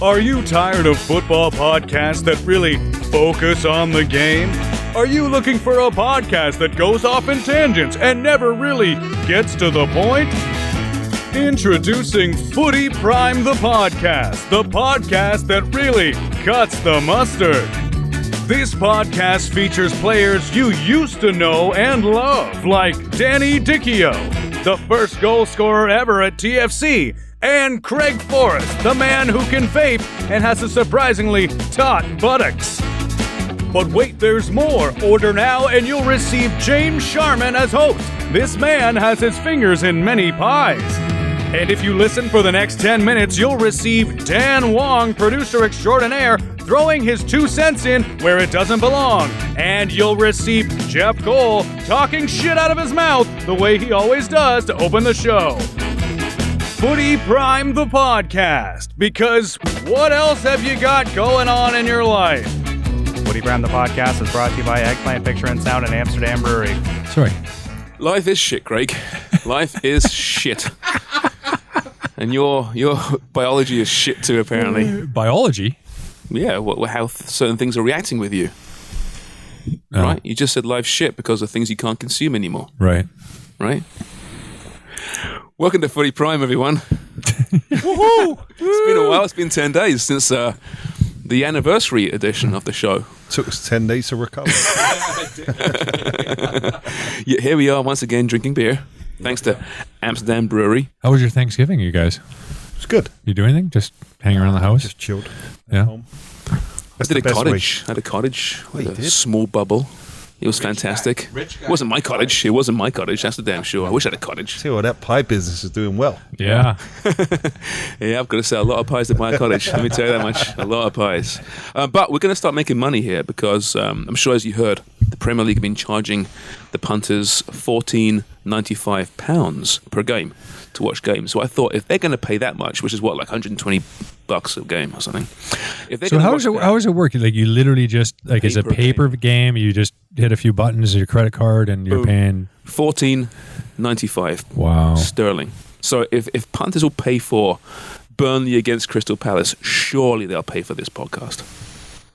Are you tired of football podcasts that really focus on the game? Are you looking for a podcast that goes off in tangents and never really gets to the point? Introducing Footy Prime the podcast that really cuts the mustard. This podcast features players you used to know and love, like Danny Dichio, the first goal scorer ever at TFC, and Craig Forrest, the man who can vape and has a surprisingly taut buttocks. But wait, there's more. Order now and you'll receive James Sharman as host. This man has his fingers in many pies. And if you listen for the next 10 minutes, you'll receive Dan Wong, producer extraordinaire, throwing his 2 cents in where it doesn't belong. And you'll receive Jeff Cole talking shit out of his mouth the way he always does to open the show. Footy Prime the podcast, because what else have you got going on in your life? Footy Prime the podcast is brought to you by Eggplant Picture and Sound and Amsterdam Brewery. Sorry. Life is shit, Craig. Life is shit. And your biology is shit too, apparently. Biology? Yeah, how certain things are reacting with you. Oh. Right? You just said life's shit because of things you can't consume anymore. Right. Right? Welcome to Footy Prime, everyone. Woohoo! It's been a while. It's been 10 days since the anniversary edition of the show. Took us 10 days to recover. Yeah, here we are once again drinking beer. Thanks to Amsterdam Brewery. How was your Thanksgiving, you guys? It's good. You do anything? Just hang around the house? Just chilled Yeah. at home. I did a the best cottage. I had a cottage with you a did? small bubble. It was fantastic. It wasn't my cottage. It wasn't my cottage. That's the damn sure. I wish I had a cottage. Tell you what, that pie business is doing well. Yeah. Yeah, I've got to sell a lot of pies to buy a cottage. Let me tell you that much. A lot of pies. But we're going to start making money here because I'm sure, as you heard, the Premier League have been charging the punters £14.95 per game to watch games. So I thought if they're going to pay that much, which is what, like $120 a game or something. If So how does it work? Like you literally just, like it's a paper game, you just hit a few buttons of your credit card and you're paying $14.95 Wow. sterling. So if punters will pay for Burnley against Crystal Palace, surely they'll pay for this podcast.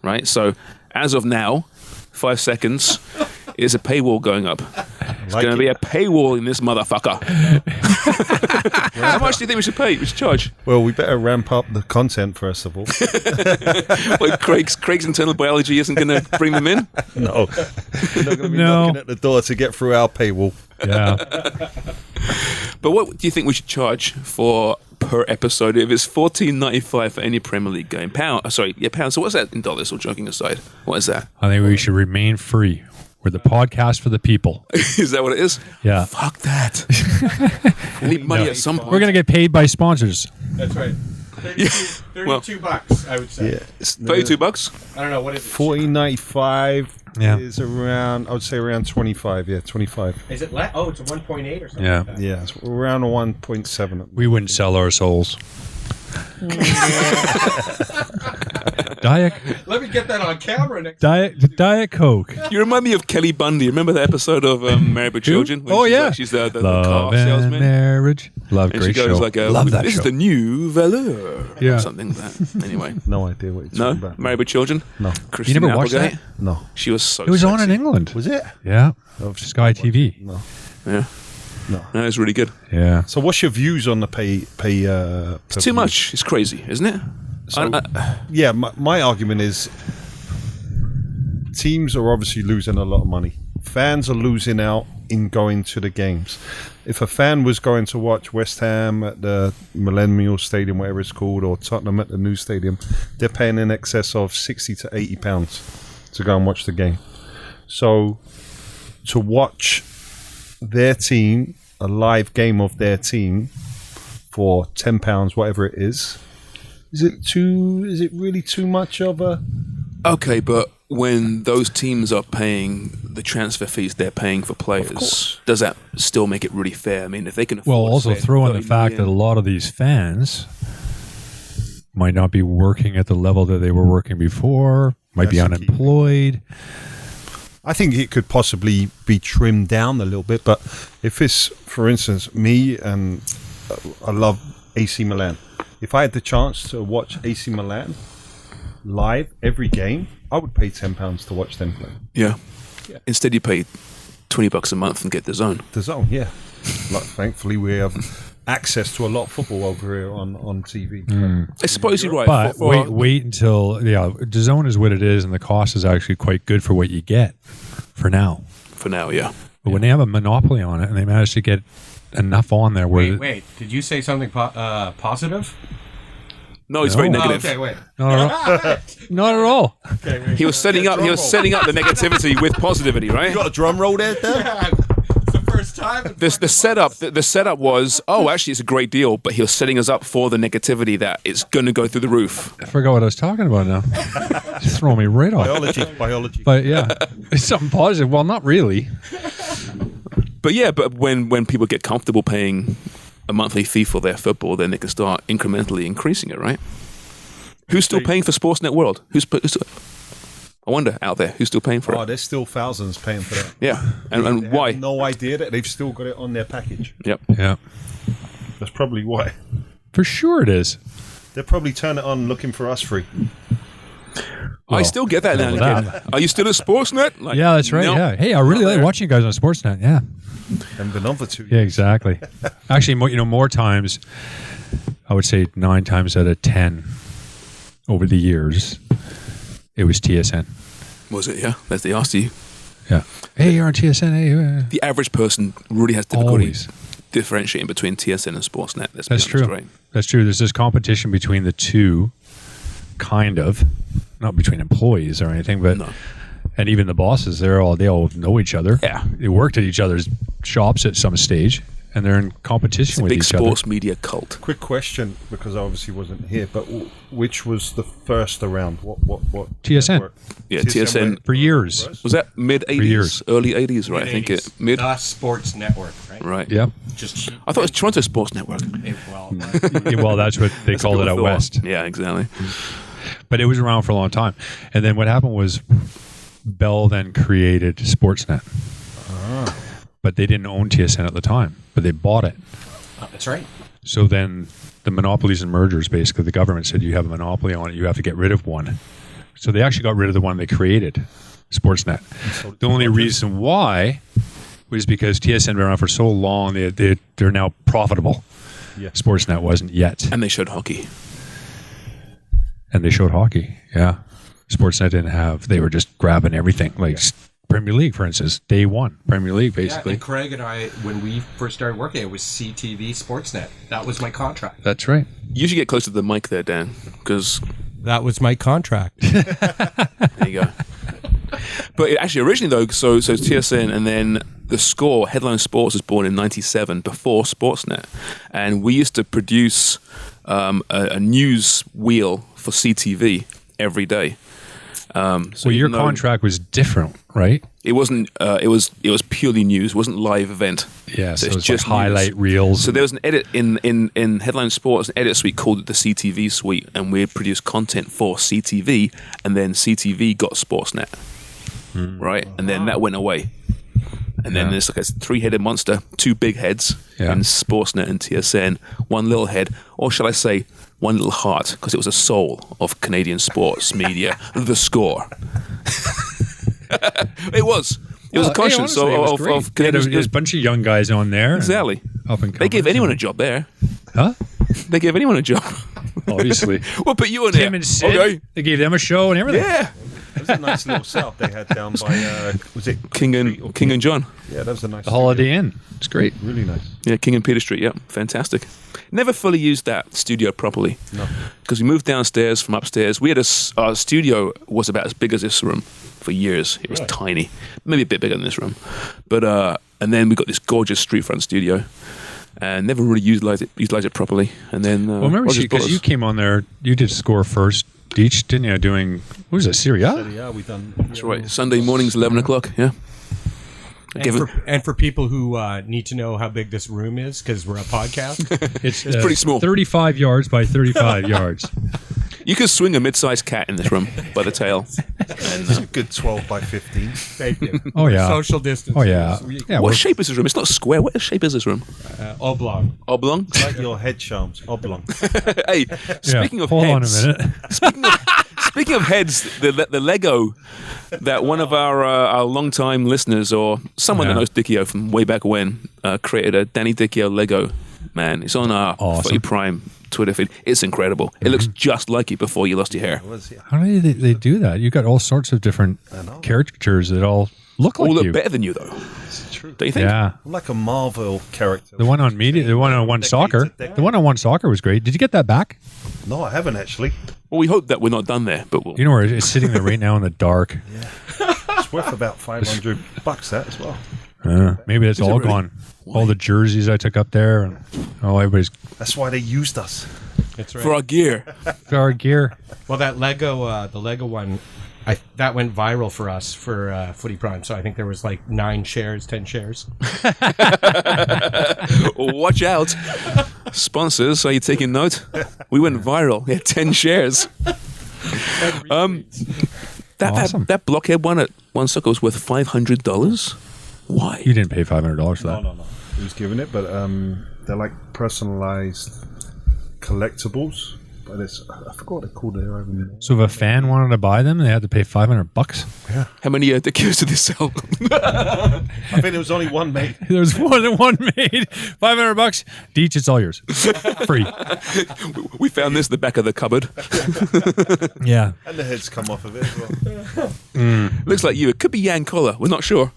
Right? So as of now, 5 seconds, is a paywall going up. It's going to be a paywall in this motherfucker. How much do you think we should pay? We should charge? Well, we better ramp up the content first of all. Well, Craig's internal biology isn't going to bring them in? No. We're not going to be knocking at the door to get through our paywall. Yeah. But what do you think we should charge for per episode if it's $14.95 for any Premier League game? Pound. So what's that in dollars? Or joking aside, what is that? I think we should remain free. We're the podcast for the people. Is that what it is? Yeah. Fuck that. We need money at some point. We're going to get paid by sponsors. That's right. 32 bucks, I would say. Yeah. $32? I don't know, what is it? $14.95 is around, I would say around 25. Yeah, 25. Is it less? Oh, it's a 1.8 or something. Yeah. Like that. Yeah, it's around a 1.7. We wouldn't sell our souls. Diet Let me get that on camera next Diet Coke. You remind me of Kelly Bundy. Remember that episode of Married with Children? When Oh, yeah. She's the Love car and salesman. marriage. Love, And great she goes show. like, Love that this show. is the new Valeur. Yeah. Or something like that. Anyway. No idea what you're No? talking about. Married with Children? No. Christina You never watched Applegate? that? No. She was so It was on in sexy. England. Was it? Yeah. Oh, Sky TV. No. Yeah. No. No, it's really good. Yeah. So what's your views on the pay It's too much. It's crazy, isn't it? So, yeah, my argument is teams are obviously losing a lot of money. Fans are losing out in going to the games. If a fan was going to watch West Ham at the Millennium Stadium, whatever it's called, or Tottenham at the new stadium, they're paying in excess of £60 to £80 to go and watch the game. So to watch their team, a live game of their team for £10, whatever it is it really too much of a... Okay, but when those teams are paying the transfer fees they're paying for players, does that still make it really fair? I mean, if they can afford... Well, also say, throw in the 30 fact that a lot of these fans might not be working at the level that they were working before, might be That's the key. unemployed. I think it could possibly be trimmed down a little bit, but if it's, for instance, me and I love AC Milan. if I had the chance to watch AC Milan live every game, I would pay £10 to watch them play. Yeah. Instead, you pay $20 a month and get the zone. The Zone, yeah. Like, thankfully, we have access to a lot of football over here on TV. I suppose you're right. But wait until the zone is what it is, and the cost is actually quite good for what you get for now. For now, yeah. But when they have a monopoly on it, and they manage to get enough on there, where Wait. Did you say something positive? No, it's very negative. Okay, wait. not at all. He was setting up the negativity with positivity, right? You got a drum roll there, Dan? It's the first time. The setup was, actually, it's a great deal, but he was setting us up for the negativity that it's going to go through the roof. I forgot what I was talking about now. Just throwing me right off. Biology. But yeah, it's something positive. Well, not really. But yeah, but when people get comfortable paying a monthly fee for their football, then they can start incrementally increasing it, right? Who's still paying for Sportsnet World? I wonder out there who's still paying for it. There's still thousands paying for that. Yeah, and They why? have no idea that they've still got it on their package. Yep. Yeah, That's probably why. for sure it is. They'll probably turn it on looking for us free. I still get that now and well, again. Are you still at Sportsnet? Like, Yeah, that's right. no. Yeah. Hey, I really like watching you guys on Sportsnet. Yeah. And been on for 2 years. Yeah, exactly. Actually, more times, I would say 9 times out of 10 over the years, it was TSN. Was it? Yeah, that's the asked you. Yeah. Hey, you're on TSN. Hey, The average person really has difficulty always. differentiating between TSN and Sportsnet. That's true. Right? That's true. There's this competition between the two, kind of, not between employees or anything, but No. and even the bosses. They all know each other. Yeah. They worked at each other's shops at some stage, and they're in competition with Big each sports media cult. Quick question, because I obviously wasn't here, but which was the first around? What TSN. network? Yeah, TSN. other for years. Was that mid For years. 80s, early 80s, right? I think it mid. The Sports Network, right? Right. Yeah. Just I thought it was Toronto Sports Network. Well, that's what they called it out west. Yeah, exactly. But it was around for a long time. And then what happened was Bell then created Sportsnet. But they didn't own TSN at the time, but they bought it. that's right. So then the monopolies and mergers, basically, the government said you have a monopoly on it, you have to get rid of one. So they actually got rid of the one they created, Sportsnet. The only reason why was because TSN been around for so long, they're now profitable. Yeah. Sportsnet wasn't yet. And they showed hockey. And they showed hockey, yeah. Sportsnet didn't have, they were just grabbing everything, like Premier League, for instance, day one, Premier League, basically. Yeah, and Craig and I, when we first started working, it was CTV Sportsnet. That was my contract. That's right. You should get closer to the mic there, Dan, because That was my contract. there you go. But actually, originally though, so it's TSN, and then The Score, Headline Sports, was born in '97 before Sportsnet, and we used to produce a news wheel for CTV every day. So Well, your even though contract was different, right? it wasn't. It was purely news. It wasn't live event. Yeah, so it's it's just like highlight news. reels. So there was an edit in Headline Sports, an edit suite called the CTV suite, and we produced content for CTV, and then CTV got Sportsnet, right? And then that went away. And then there's like a 3-headed monster, 2 big heads in Sportsnet and TSN, 1 little head, or shall I say, 1 little heart, because it was a soul of Canadian sports media, The Score. It was a conscience of Canadian. There's a bunch of young guys on there. Exactly. Up and They gave anyone a job there. Huh? They gave anyone a job. Obviously. We'll put you in there. Tim and Sid, Okay. they gave them a show and everything. Yeah. That was a nice little setup they had down by, was it King and John. Yeah, that was a nice The Holiday Inn. It's great. Really nice. Yeah, King and Peter Street. Yeah, fantastic. Never fully used that studio properly. No. Because we moved downstairs from upstairs. We had our studio was about as big as this room for years. It was tiny, maybe a bit bigger than this room. But and then we got this gorgeous street front studio, and never really utilized it properly. And then Well, remember, because you came on there, you did Score first, Deech, didn't you? Doing, what was it, Serie A? Yeah, we done. That's right. Sunday mornings, 11 o'clock. Yeah. And for people who need to know how big this room is, because we're a podcast, It's pretty small. 35 yards by 35 yards. You could swing a mid-sized cat in this room by the tail. It's a good 12 by 15. Thank you. Oh, yeah. Social distance. Oh, yeah. Yeah, What shape is this room? It's not square. What shape is this room? Oblong. Oblong? Like your head, Sharms. Oblong. Hey, speaking of hold heads. on a minute. Speaking of heads, the Lego that one of our longtime listeners or someone that knows Dichio from way back when created a Danny Dichio Lego. Man, it's on our Footy Prime Twitter feed. It's incredible. It looks just like you before you lost your hair. How do they do that? You got all sorts of different caricatures that all look like All look you. better than you, though. It's true. Don't you think? Yeah. I'm like a Marvel character. The one on media, the one on One Soccer. The one on One Soccer was great. Did you get that back? No, I haven't actually. Well, we hope that we're not done there, but we'll. You know where it's sitting there right now in the dark. It's worth about $500 that as well. Maybe it's all really? gone. All the jerseys I took up there, and everybody's That's why they used us. That's right. For our gear. our gear. Well, that Lego, the Lego one, that went viral for us for Footy Prime. So I think there was like 9 shares, 10 shares. Watch out. Sponsors, are you taking note? We went viral. We had 10 shares. Awesome. That blockhead one at One Soccer was worth $500. Why? You didn't pay $500 for that. No. He was giving it, but they're like personalized collectibles. But I forgot what they're called there over there. So if a fan wanted to buy them, they had to pay $500. How many Dickios did they sell? I think there was only one made. There's more than one made. $500. Deech, it's all yours. Free. We found this in the back of the cupboard. Yeah. And the heads come off of it as well. Looks like you. It could be Jan Koller. We're not sure.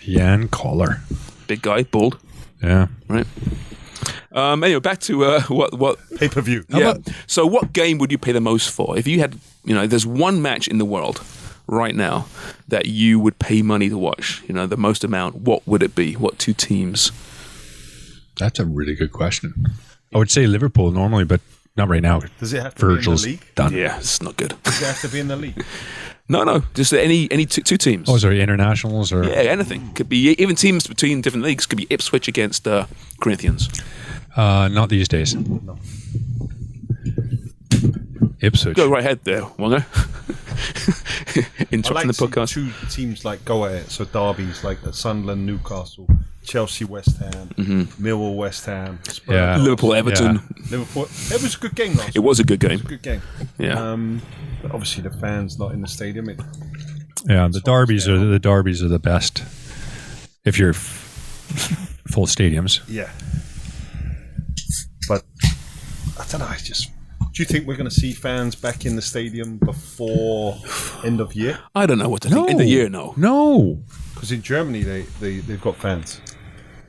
Jan Koller. Big guy, bald. Yeah. Right. Anyway, back to what Pay-per-view. Yeah. So, what game would you pay the most for? If you had, there's one match in the world right now that you would pay money to watch. The most amount. What would it be? What 2 teams? That's a really good question. I would say Liverpool normally, but not right now. Does it have to Virgil's be in the league? done. Yeah, it's not good. Does it have to be in the league? No, just any two teams. Oh, sorry, internationals or Yeah, anything. Could be even teams between different leagues. Could be Ipswich against Corinthians. not these days. No. Ipswich. Go right ahead there, Wongo. I Interrupting like the to see podcast. 2 teams like go at it. So derbies like the Sunderland, Newcastle, Chelsea, West Ham, Millwall, West Ham, Spurs, Yeah. Liverpool, Everton. Yeah. Liverpool. It was a good game last It was a good week. game. It was a good game. Yeah. But obviously the fans not in the stadium. Yeah, the derbies are the best. If you're full stadiums. Yeah. But I don't know. Do you think we're going to see fans back in the stadium before end of year? I don't know what to think. In the year, no. No. Because in Germany they've got fans,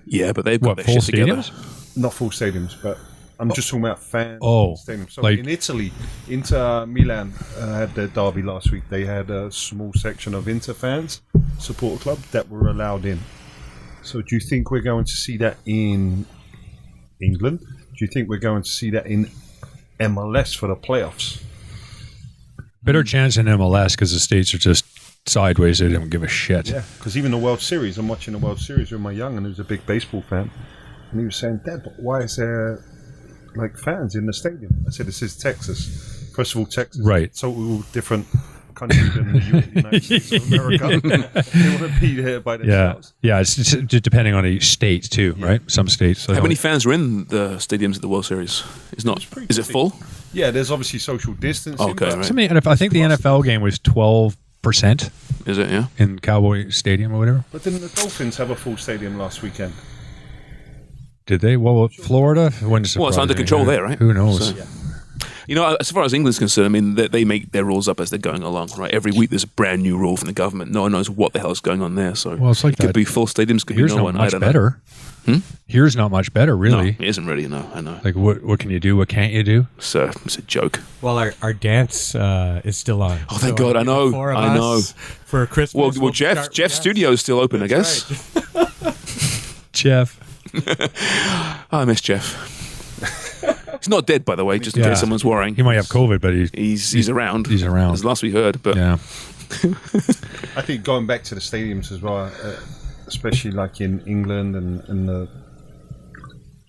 Yeah, but they've got What, their full shit together. stadiums? not full stadiums, but I'm just talking about fans. Oh, in stadiums. So like- in Italy, Inter Milan had their derby last week. They had a small section of Inter fans, support club, that were allowed in. So do you think we're going to see that in England? Do you think we're going to see that in MLS for the playoffs? Better chance in MLS because the States are just sideways. They don't give a shit. Yeah, because even the World Series, I'm watching the World Series with my young'un who's a big baseball fan, and he was saying, "Dad, but why is there like fans in the stadium?" I said, "This is Texas. First of all, Texas, Right. Totally different country than the United States of America. They want to be here by Yeah, themselves." yeah. It's just depending on each state too, right? Some states. How many fans are in the stadiums at the World Series? It's not. pretty Is it big. full? Yeah, there's obviously social distancing. Okay, but right. Somebody, I think the NFL game was 12% Is it? Yeah. in Cowboy Stadium or whatever. But didn't the Dolphins have a full stadium last weekend? Did they? Well, Florida. Well, it's under control there, right? Who knows? So- as far as England's concerned, I mean, they make their rules up as they're going along, right? Every week there's a brand new rule from the government. No one knows what the hell is going on there. So Well, it's like it could that. be full stadiums, could Here's be no not one. I much don't better. Here's not much better, know. really. No, it isn't really. No, I know. Like, what can you do? What can't you do? It's a joke. Well, our dance is still on. Oh, thank God, I know, the four of I know. us For Christmas. Well, Jeff's studio is still open, I guess. Jeff. I miss Jeff. He's not dead, by the way, just in Yeah. case someone's worrying. He might have COVID, but He's around. He's around. As last we heard, but yeah. I think going back to the stadiums as well, especially like in England and the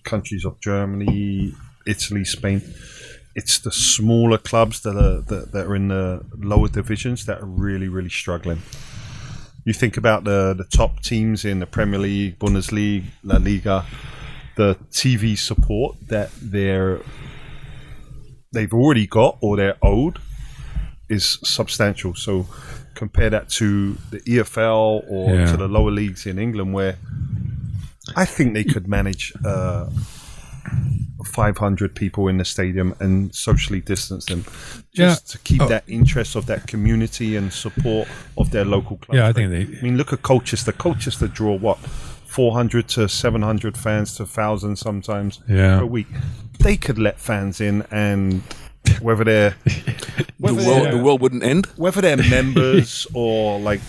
countries of Germany, Italy, Spain, it's the smaller clubs that are in the lower divisions that are really, really struggling. You think about the top teams in the Premier League, Bundesliga, La Liga, the TV support that they've already got or they're owed is substantial. So compare that to the EFL or to the lower leagues in England, where I think they could manage 500 people in the stadium and socially distance them just to keep that interest of that community and support of their local clubs. Yeah, I think I mean, look at Colchester. Colchester draw what? 400 to 700 fans to 1,000 sometimes per week. They could let fans in, and whether they're the world wouldn't end. Whether they're members or like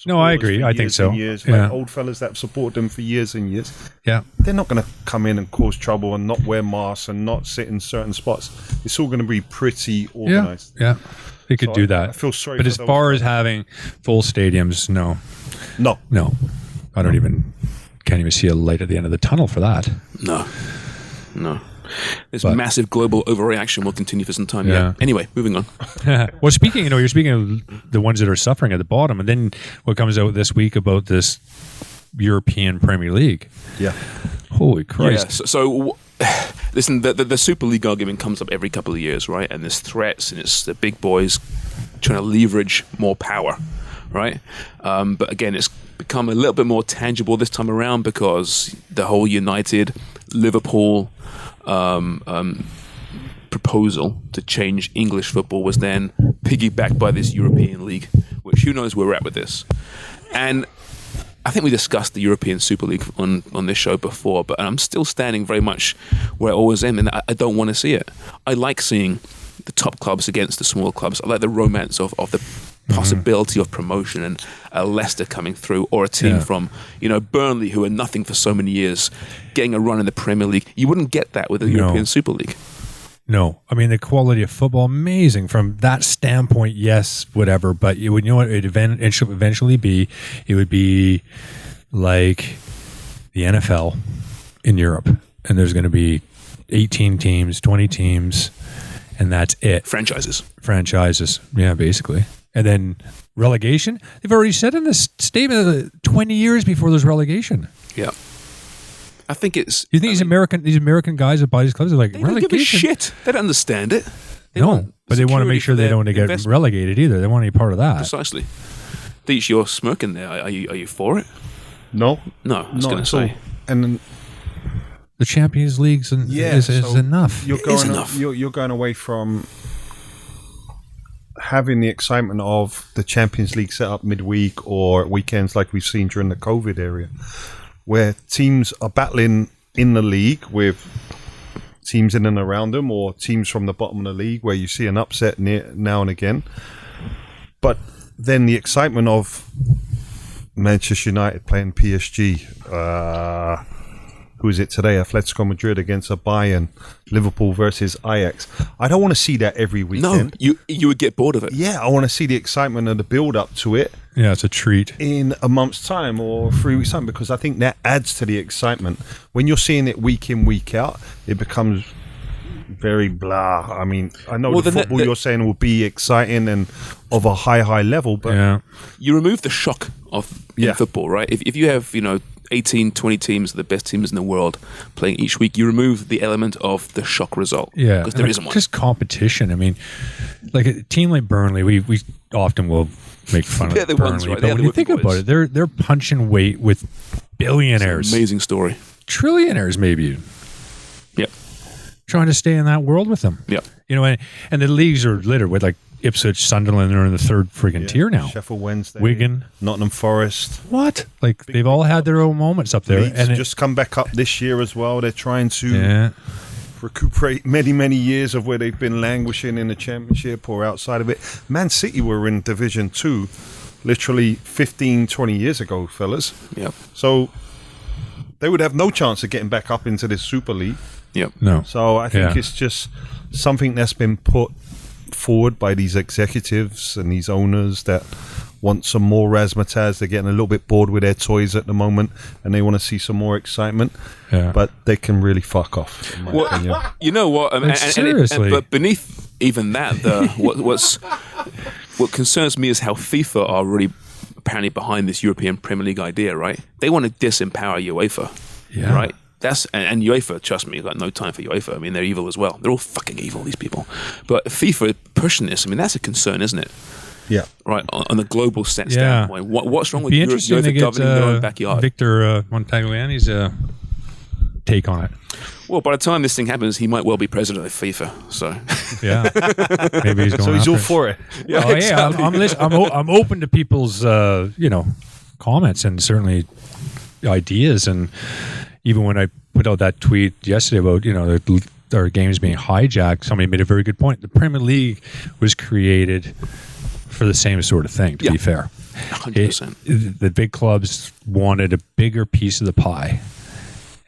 no, I agree. I think so. Like old fellas that support them for years and years. Yeah, they're not going to come in and cause trouble and not wear masks and not sit in certain spots. It's all going to be pretty organized. Yeah, they could do that. I feel sorry. But as far as having full stadiums, no. I can't even see a light at the end of the tunnel for that. No. This massive global overreaction will continue for some time. Yeah. Anyway, moving on. Well, you're speaking of the ones that are suffering at the bottom, and then what comes out this week about this European Premier League. Yeah. Holy Christ. Yeah. So listen, the Super League argument comes up every couple of years, right? And there's threats, and it's the big boys trying to leverage more power, right? But again, it's become a little bit more tangible this time around because the whole United, Liverpool proposal to change English football was then piggybacked by this European League, which who knows where we're at with this. And I think we discussed the European Super League on this show before, but I'm still standing very much where I always am, and I don't want to see it. I like seeing the top clubs against the small clubs. I like the romance of the possibility of promotion and a Leicester coming through, or a team from Burnley, who are nothing for so many years, getting a run in the Premier League. You wouldn't get that with the European Super League. No, I mean the quality of football, amazing from that standpoint. Yes, whatever, but it would, what it eventually be? It would be like the NFL in Europe, and there's going to be 18 teams, 20 teams, and that's it. Franchises, yeah, basically. And then relegation. They've already said in this statement 20 years before there's relegation. Yeah. I think it's... You think these American guys that buy these clubs are like, they relegation? Don't give a shit. They don't understand it. But they want to make sure they don't get relegated either. They want any part of that. Precisely. Deech, you're smirking there. Are you for it? No. I was going to say. And then, the Champions League is enough. You're going away from having the excitement of the Champions League set up midweek or weekends like we've seen during the COVID era, where teams are battling in the league with teams in and around them, or teams from the bottom of the league where you see an upset now and again. But then the excitement of Manchester United playing PSG, who is it today? Atletico Madrid against a Bayern, Liverpool versus Ajax. I don't want to see that every weekend. No, you would get bored of it. Yeah, I want to see the excitement and the build up to it. Yeah, it's a treat. In a month's time or 3 weeks' time, because I think that adds to the excitement. When you're seeing it week in, week out, it becomes very blah. I mean, I know the football you're saying will be exciting and of a high level, but you remove the shock of football, right? If you have 18, 20 teams, the best teams in the world playing each week, you remove the element of the shock result. Yeah, because there isn't one. Just competition. I mean, like a team like Burnley, we often will make fun of Burnley, ones, right? But when you think about it, they're punching weight with billionaires, amazing story, trillionaires maybe. Yep, trying to stay in that world with them. Yep, and the leagues are littered with like Ipswich, Sunderland are in the third friggin' tier now. Sheffield Wednesday, Wigan, Nottingham Forest. What? Like they've all had their own moments up there, Leeds and just come back up this year as well. They're trying to recuperate many years of where they've been languishing in the Championship or outside of it. Man City were in Division 2 literally 15, 20 years ago, fellas. Yep. So they would have no chance of getting back up into this Super League. Yep. No. So I think it's just something that's been put forward by these executives and these owners that want some more razzmatazz. They're getting a little bit bored with their toys at the moment, and they want to see some more excitement. Yeah. But they can really fuck off, in my opinion. You know what? Seriously. But beneath even that, what concerns me is how FIFA are really apparently behind this European Premier League idea, right? They want to disempower UEFA, right? And UEFA, trust me, I've got no time for UEFA. I mean, they're evil as well. They're all fucking evil, these people. But FIFA pushing this, I mean, that's a concern, isn't it? Yeah. Right, on the global standpoint. What's wrong with Be Europe interesting to get governing their own backyard? Victor Montagliani's take on it. Well, by the time this thing happens, he might well be president of FIFA. So Yeah, maybe he's going. So he's all after it. for it. yeah, Oh, yeah, I'm open to people's comments and certainly ideas, and even when I put out that tweet yesterday about our games being hijacked, somebody made a very good point. The Premier League was created for the same sort of thing. To be fair, 100%. The big clubs wanted a bigger piece of the pie,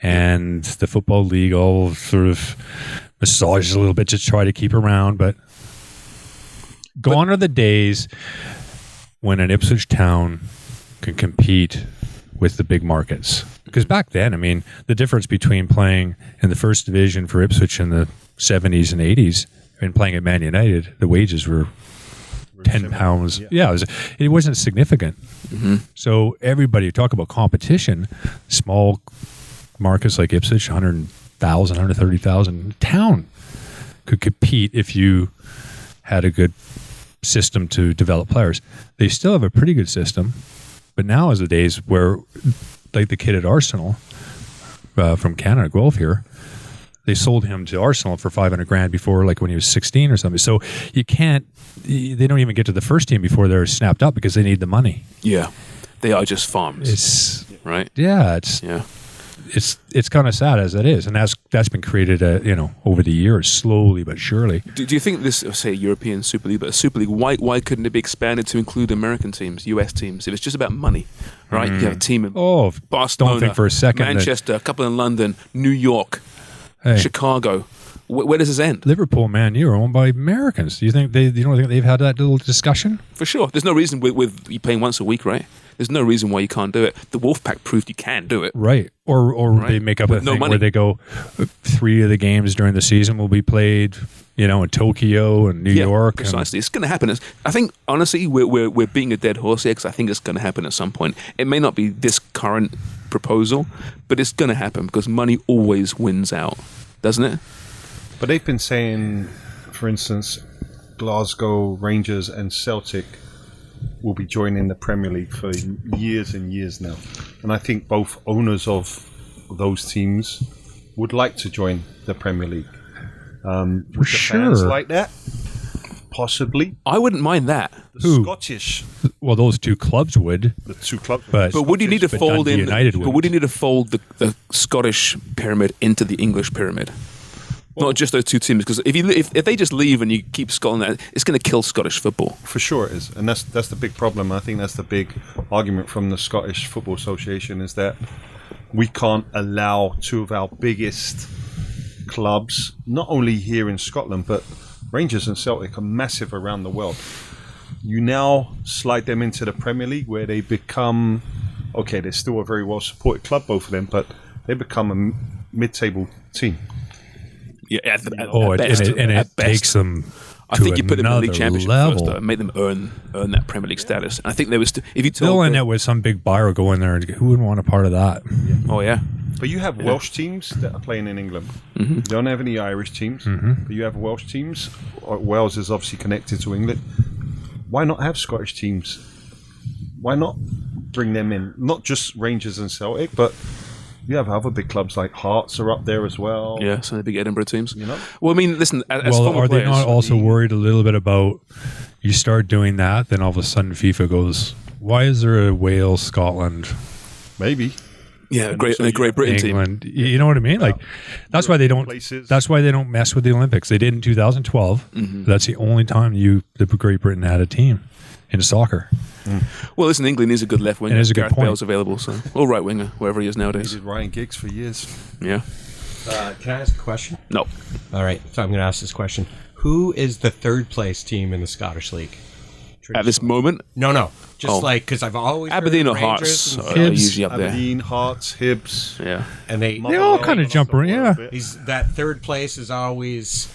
and the Football League all sort of massaged a little bit to try to keep around, but gone are the days when an Ipswich town can compete with the big markets. Because back then, I mean, the difference between playing in the first division for Ipswich in the 70s and 80s and playing at Man United, the wages were £10. Yeah, it wasn't significant. Mm-hmm. So everybody talk about competition. Small markets like Ipswich, 100,000, 130,000 town could compete if you had a good system to develop players. They still have a pretty good system, but now is the days where, like the kid at Arsenal from Canada, Guelph here, they sold him to Arsenal for $500,000 before, like when he was 16 or something. So they don't even get to the first team before they're snapped up because they need the money. Yeah, they are just farms. It's Yeah. It's kind of sad as it is, and that's been created over the years, slowly but surely. Do you think this, say, European Super League, but a Super League, why couldn't it be expanded to include American teams, US teams? If it's just about money, right? You have a team in Barcelona, don't think for a second Manchester, a couple in London, New York, Chicago. Where does this end? Liverpool, man, you're owned by Americans. Do you think you don't think they've had that little discussion? For sure. There's no reason with you playing once a week, right? There's no reason why you can't do it. The Wolfpack proved you can do it. Right. Or they make up a thing where they go 3 of the games during the season will be played, in Tokyo and New York. Precisely. It's going to happen. I think, honestly, we're being a dead horse here because I think it's going to happen at some point. It may not be this current proposal, but it's going to happen because money always wins out, doesn't it? But they've been saying, for instance, Glasgow Rangers and Celtic will be joining the Premier League for years and years now. And I think both owners of those teams would like to join the Premier League. For sure. Fans like that? Possibly. I wouldn't mind that. Who? Scottish. Well, those two clubs would. The two clubs. But would you need to fold in? United But would you need to fold the Scottish pyramid into the English pyramid? Not just those two teams, because if they just leave and you keep Scotland out, it's going to kill Scottish football. For sure it is. And that's the big problem. I think that's the big argument from the Scottish Football Association is that we can't allow two of our biggest clubs, not only here in Scotland, but Rangers and Celtic are massive around the world. You now slide them into the Premier League where they become, okay, they're still a very well-supported club, both of them, but they become a mid-table team. Yeah, at best. It takes them. I think you put them in the league another championship level. first, though, and make them earn that Premier League status. And I think there was, if you told, They'll end up with some big buyer go in there, and who wouldn't want a part of that? oh yeah, But you have Welsh teams that are playing in England. Mm-hmm. You don't have any Irish teams, but you have Welsh teams. Wales is obviously connected to England. Why not have Scottish teams? Why not bring them in? Not just Rangers and Celtic, but you have other big clubs like Hearts are up there as well. yeah, some of the big Edinburgh teams. know? Well, I mean, listen, as Well, former are they players, not also worried a little bit about you start doing that, then all of a sudden FIFA goes, why is there a Wales, Scotland, Maybe. yeah, a Great Britain team. England? You know what I mean? Like that's why they don't. Places. That's why they don't mess with the Olympics. They did in 2012. That's the only time the Great Britain had a team in soccer. Well, listen, England is a good left winger. It is a good Gareth point. Bale's available, so or right winger, wherever he is He nowadays. did Ryan Giggs for years. Yeah. Can I ask a question? No. All right, so I'm going to ask this question. Who is the third place team in the Scottish League? At this moment? No. Just Oh. like, because I've always heard Aberdeen or Rangers Hearts and are Hibs. usually up there. Aberdeen, Hearts, Hibs. Yeah. and they all kind of jump around, yeah. that third place is always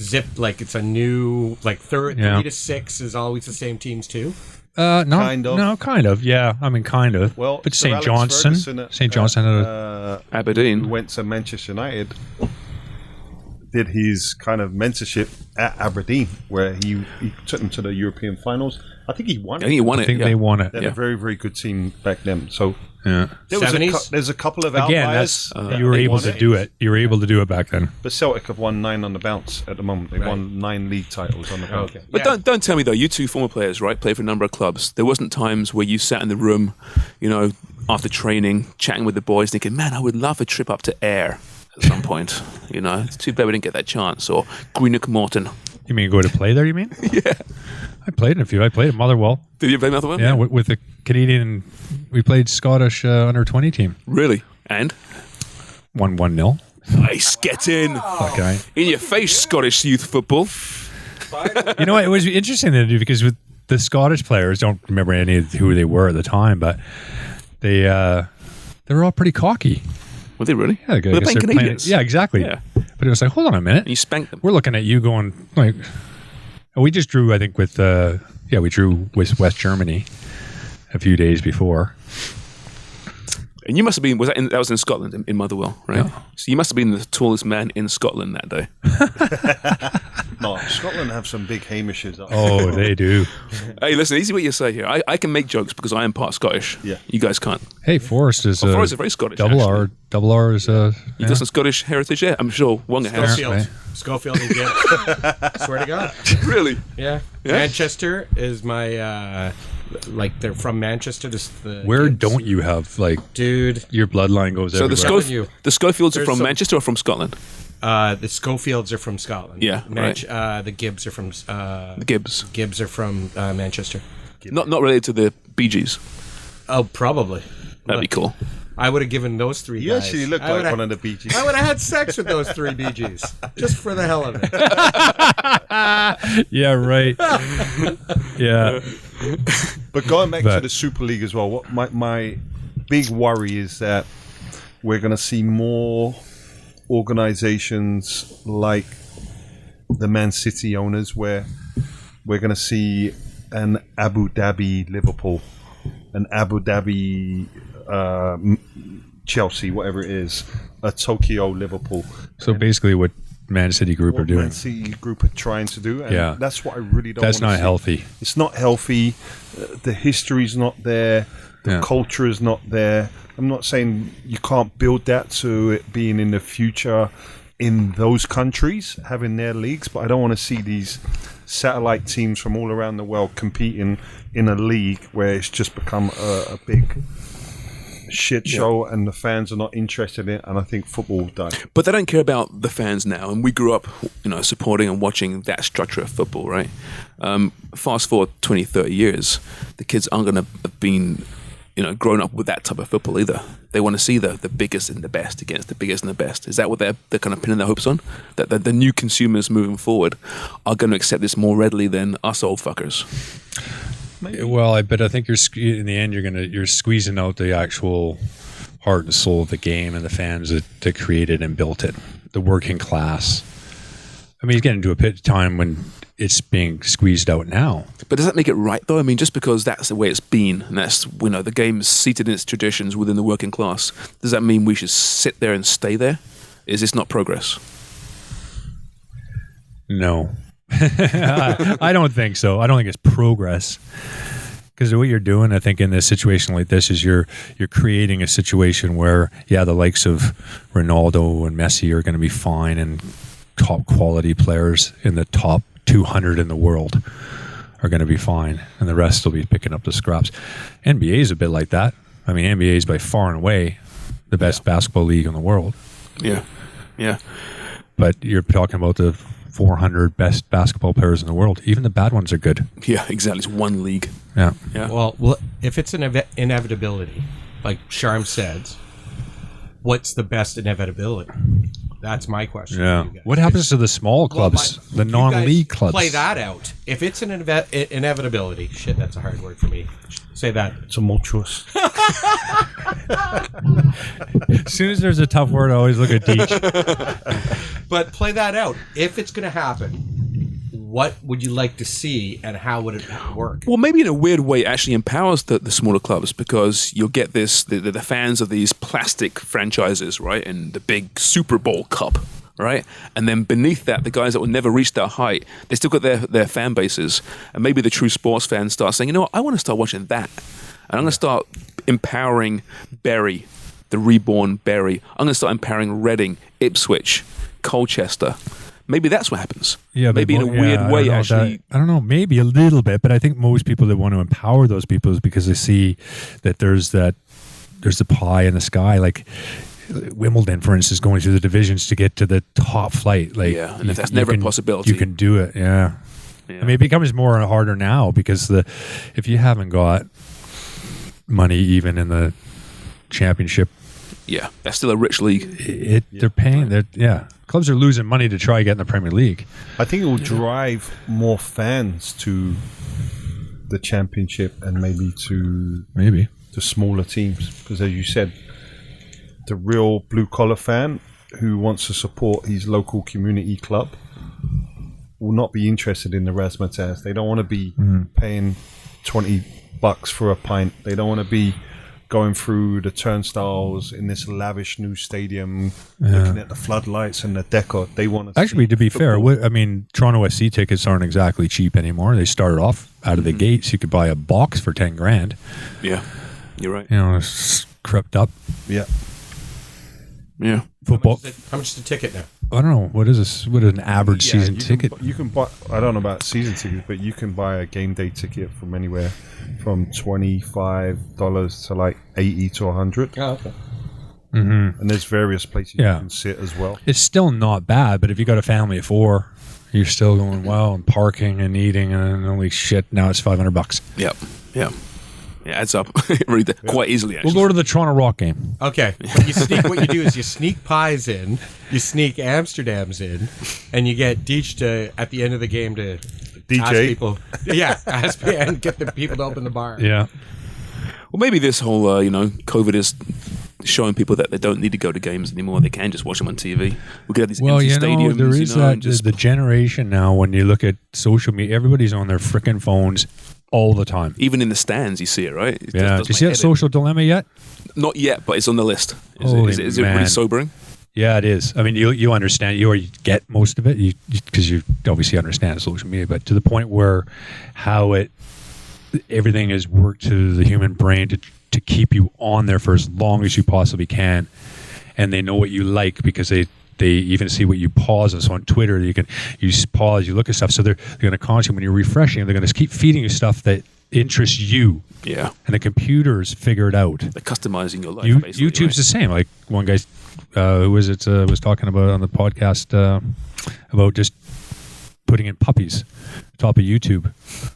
zipped, like it's a new, like third, Yeah. 3 to 6 is always the same teams too. No, Kind of. No, kind of. Yeah, I mean, kind of. Well, but Sir St. Alex Johnson, Ferguson at- St. Johnson had a who Aberdeen. went to Manchester United, did his kind of mentorship at Aberdeen, where he took them to the European finals. I think he won I think he won I it. think yeah. they won it. They had Yeah. a very, very good team back then. So Yeah. there's a couple of Again, outliers. you were They able won to do it. You were able to do it back then. But Celtic have won 9 on the bounce at the moment. They Right. won 9 league titles on the bounce. Okay. But don't tell me though. You two former players, right? Played for a number of clubs. There wasn't times where you sat in the room, after training, chatting with the boys, thinking, "Man, I would love a trip up to Ayr at some point." It's too bad we didn't get that chance. Or Greenock Morton. You mean go to play there? You mean? Yeah. I played in a few. I played at Motherwell. Did you play another one? Yeah, with the Canadian. We played Scottish under 20 team. Really? And 1-0. nice, get in. Okay. In your face, Scottish youth football. You know what? It was interesting to do because with the Scottish players, don't remember any of who they were at the time, but they were all pretty cocky. Were they really? Yeah, I Were they guess playing they're Canadians? Yeah, exactly. Yeah. But it was like, hold on a minute. And you spanked them. We're looking at you going like, we just drew. I think with we drew with West Germany a few days before. And you must have been, that was in Scotland, in Motherwell, right? Yeah. So you must have been the tallest man in Scotland that day. No, Scotland have some big Hamishes. Oh, they do. Hey, listen, easy what you say here. I can make jokes because I am part Scottish. Yeah. You guys can't. Hey, Forrest is Forrest is very Scottish, Double actually. R. Double R is You got some Scottish heritage there? I'm sure Wong has. Schofield. right. Schofield and Gibbs. Swear to God. Really? Yeah. Manchester is my, they're from Manchester. Where don't you have Dude. your bloodline goes So everywhere? the Schofields are There's from some- Manchester or from Scotland? The Schofields are from Scotland. Yeah, The Gibbs are from, The Gibbs. Gibbs are from Manchester. Not related to the Bee Gees. Oh, probably. That'd be cool. I would have given those 3 You guys. actually look I like would've- one of the Bee Gees. I would have had sex with those 3 BGs just for the hell of it. Yeah, right. Yeah. But going back to But- the Super League as well, what my big worry is that we're going to see more organizations like the Man City owners, where we're going to see an Abu Dhabi Liverpool, an Abu Dhabi Chelsea, whatever it is, a Tokyo Liverpool. So basically, what Man City Group are What doing. Man City Group are trying to do, and Yeah. that's what I really don't. That's wanna not see. healthy. It's not healthy. The history's not there. The Yeah. culture is not there. I'm not saying you can't build that to it being in the future in those countries, having their leagues, but I don't want to see these satellite teams from all around the world competing in a league where it's just become a big shit show and the fans are not interested in it, and I think football will die. But they don't care about the fans now, and we grew up, supporting and watching that structure of football, right? Fast forward 20, 30 years, the kids aren't going to have been, grown up with that type of football either. They want to see the biggest and the best against the biggest and the best. Is that what they're kind of pinning their hopes on? That the new consumers moving forward are going to accept this more readily than us old fuckers? Well, I think in the end you're squeezing out the actual heart and soul of the game and the fans that created and built it, the working class. I mean, he's getting to a time when it's being squeezed out now. But does that make it right, though? I mean, just because that's the way it's been, and that's, the game's seated in its traditions within the working class, does that mean we should sit there and stay there? Is this not progress? No, I don't think so. I don't think it's progress. Because what you're doing, I think, in this situation like this is you're creating a situation where, the likes of Ronaldo and Messi are going to be fine, and top quality players in the top 200 in the world are going to be fine, and the rest will be picking up the scraps. NBA is a bit like that. I mean, NBA is by far and away the best basketball league in the world. Yeah. But you're talking about the 400 best basketball players in the world. Even the bad ones are good. Yeah, exactly. It's one league. Yeah. Yeah. Well, if it's an inevitability, like Sharms said, what's the best inevitability? That's my question. Yeah. To you guys. What happens to the small clubs, the You non-league guys clubs? Play that out. If it's an inevitability, shit, that's a hard word for me. Say that. Tumultuous. As soon as there's a tough word, I always look at Deech. But play that out. If it's going to happen, what would you like to see, and how would it work? Well, maybe in a weird way, it actually empowers the smaller clubs, because you'll get the fans of these plastic franchises, right, and the big Super Bowl Cup, right, and then beneath that, the guys that will never reach that height, they still got their fan bases, and maybe the true sports fans start saying, you know what, I want to start watching that, and I'm going to start empowering Bury, the reborn Bury. I'm going to start empowering Reading, Ipswich, Colchester. Maybe that's what happens. Yeah, maybe in a weird way, actually. I don't know, maybe a little bit, but I think most people that want to empower those people is because they see that there's the pie in the sky. Like Wimbledon, for instance, going through the divisions to get to the top flight. Like, yeah, and if that's never a possibility, you can do it. Yeah. I mean, it becomes more harder now because if you haven't got money even in the championship, yeah, that's still a rich league. They're paying. Clubs are losing money to try to get in the Premier League. I think it will drive more fans to the championship and maybe to the smaller teams. Because as you said, the real blue-collar fan who wants to support his local community club will not be interested in the razzmatazz. They don't want to be paying $20 for a pint. They don't want to be going through the turnstiles in this lavish new stadium, looking at the floodlights and the decor. They want to actually, to be fair, I mean, Toronto SC tickets aren't exactly cheap anymore. They started off out of the gates. You could buy a box for $10,000. Yeah, you're right. You know, it's crept up. Yeah. Football. How much is the ticket now? I don't know. What is this? What is an average season ticket? You can buy. I don't know about season tickets, but you can buy a game day ticket from anywhere from $25 to like $80 to $100. Oh, okay. Mm-hmm. And there's various places you can sit as well. It's still not bad, but if you got a family of 4, you're still going well and parking and eating and holy shit. Now it's $500. Yep. It adds up really quite easily, actually. We'll go to the Toronto Rock game. Okay. What you do is you sneak pies in, you sneak Amsterdams in, and you get Deech to, at the end of the game, to DJ. ask people. Yeah, and get the people to open the bar. Yeah. Well, maybe this whole, COVID is showing people that they don't need to go to games anymore. They can just watch them on TV. We could have these empty stadiums. There is the generation now, when you look at social media, everybody's on their frickin' phones all the time. Even in the stands, you see it, right? It yeah. Did you see that Social Dilemma yet? Not yet, but it's on the list. Is it really sobering? Yeah, it is. I mean, you understand, you get most of it, because you obviously understand social media, but to the point where everything is worked to the human brain to keep you on there for as long as you possibly can, and they know what you like because they even see what you pause. And so on Twitter, you pause, you look at stuff. So they're going to constantly, when you're refreshing, they're going to keep feeding you stuff that interests you. Yeah. And the computers figure it out. They're customizing your life. Basically, YouTube's the same. Like one guy, was talking about on the podcast about just putting in puppies top of YouTube.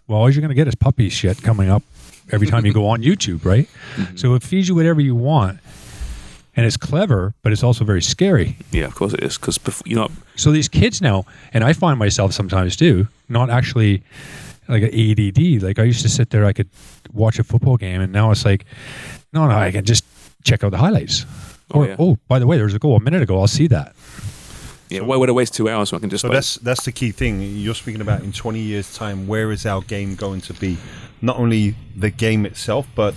Well, all you're going to get is puppy shit coming up every time you go on YouTube, right? Mm-hmm. So it feeds you whatever you want. And it's clever, but it's also very scary. Yeah, of course it is. Because So these kids now, and I find myself sometimes too, not actually like an ADD. Like I used to sit there, I could watch a football game, and now it's like, no, I can just check out the highlights. Oh, by the way, there was a goal a minute ago. I'll see that. Yeah, why would I waste 2 hours when I can just... So that's the key thing. You're speaking about in 20 years' time, where is our game going to be? Not only the game itself, but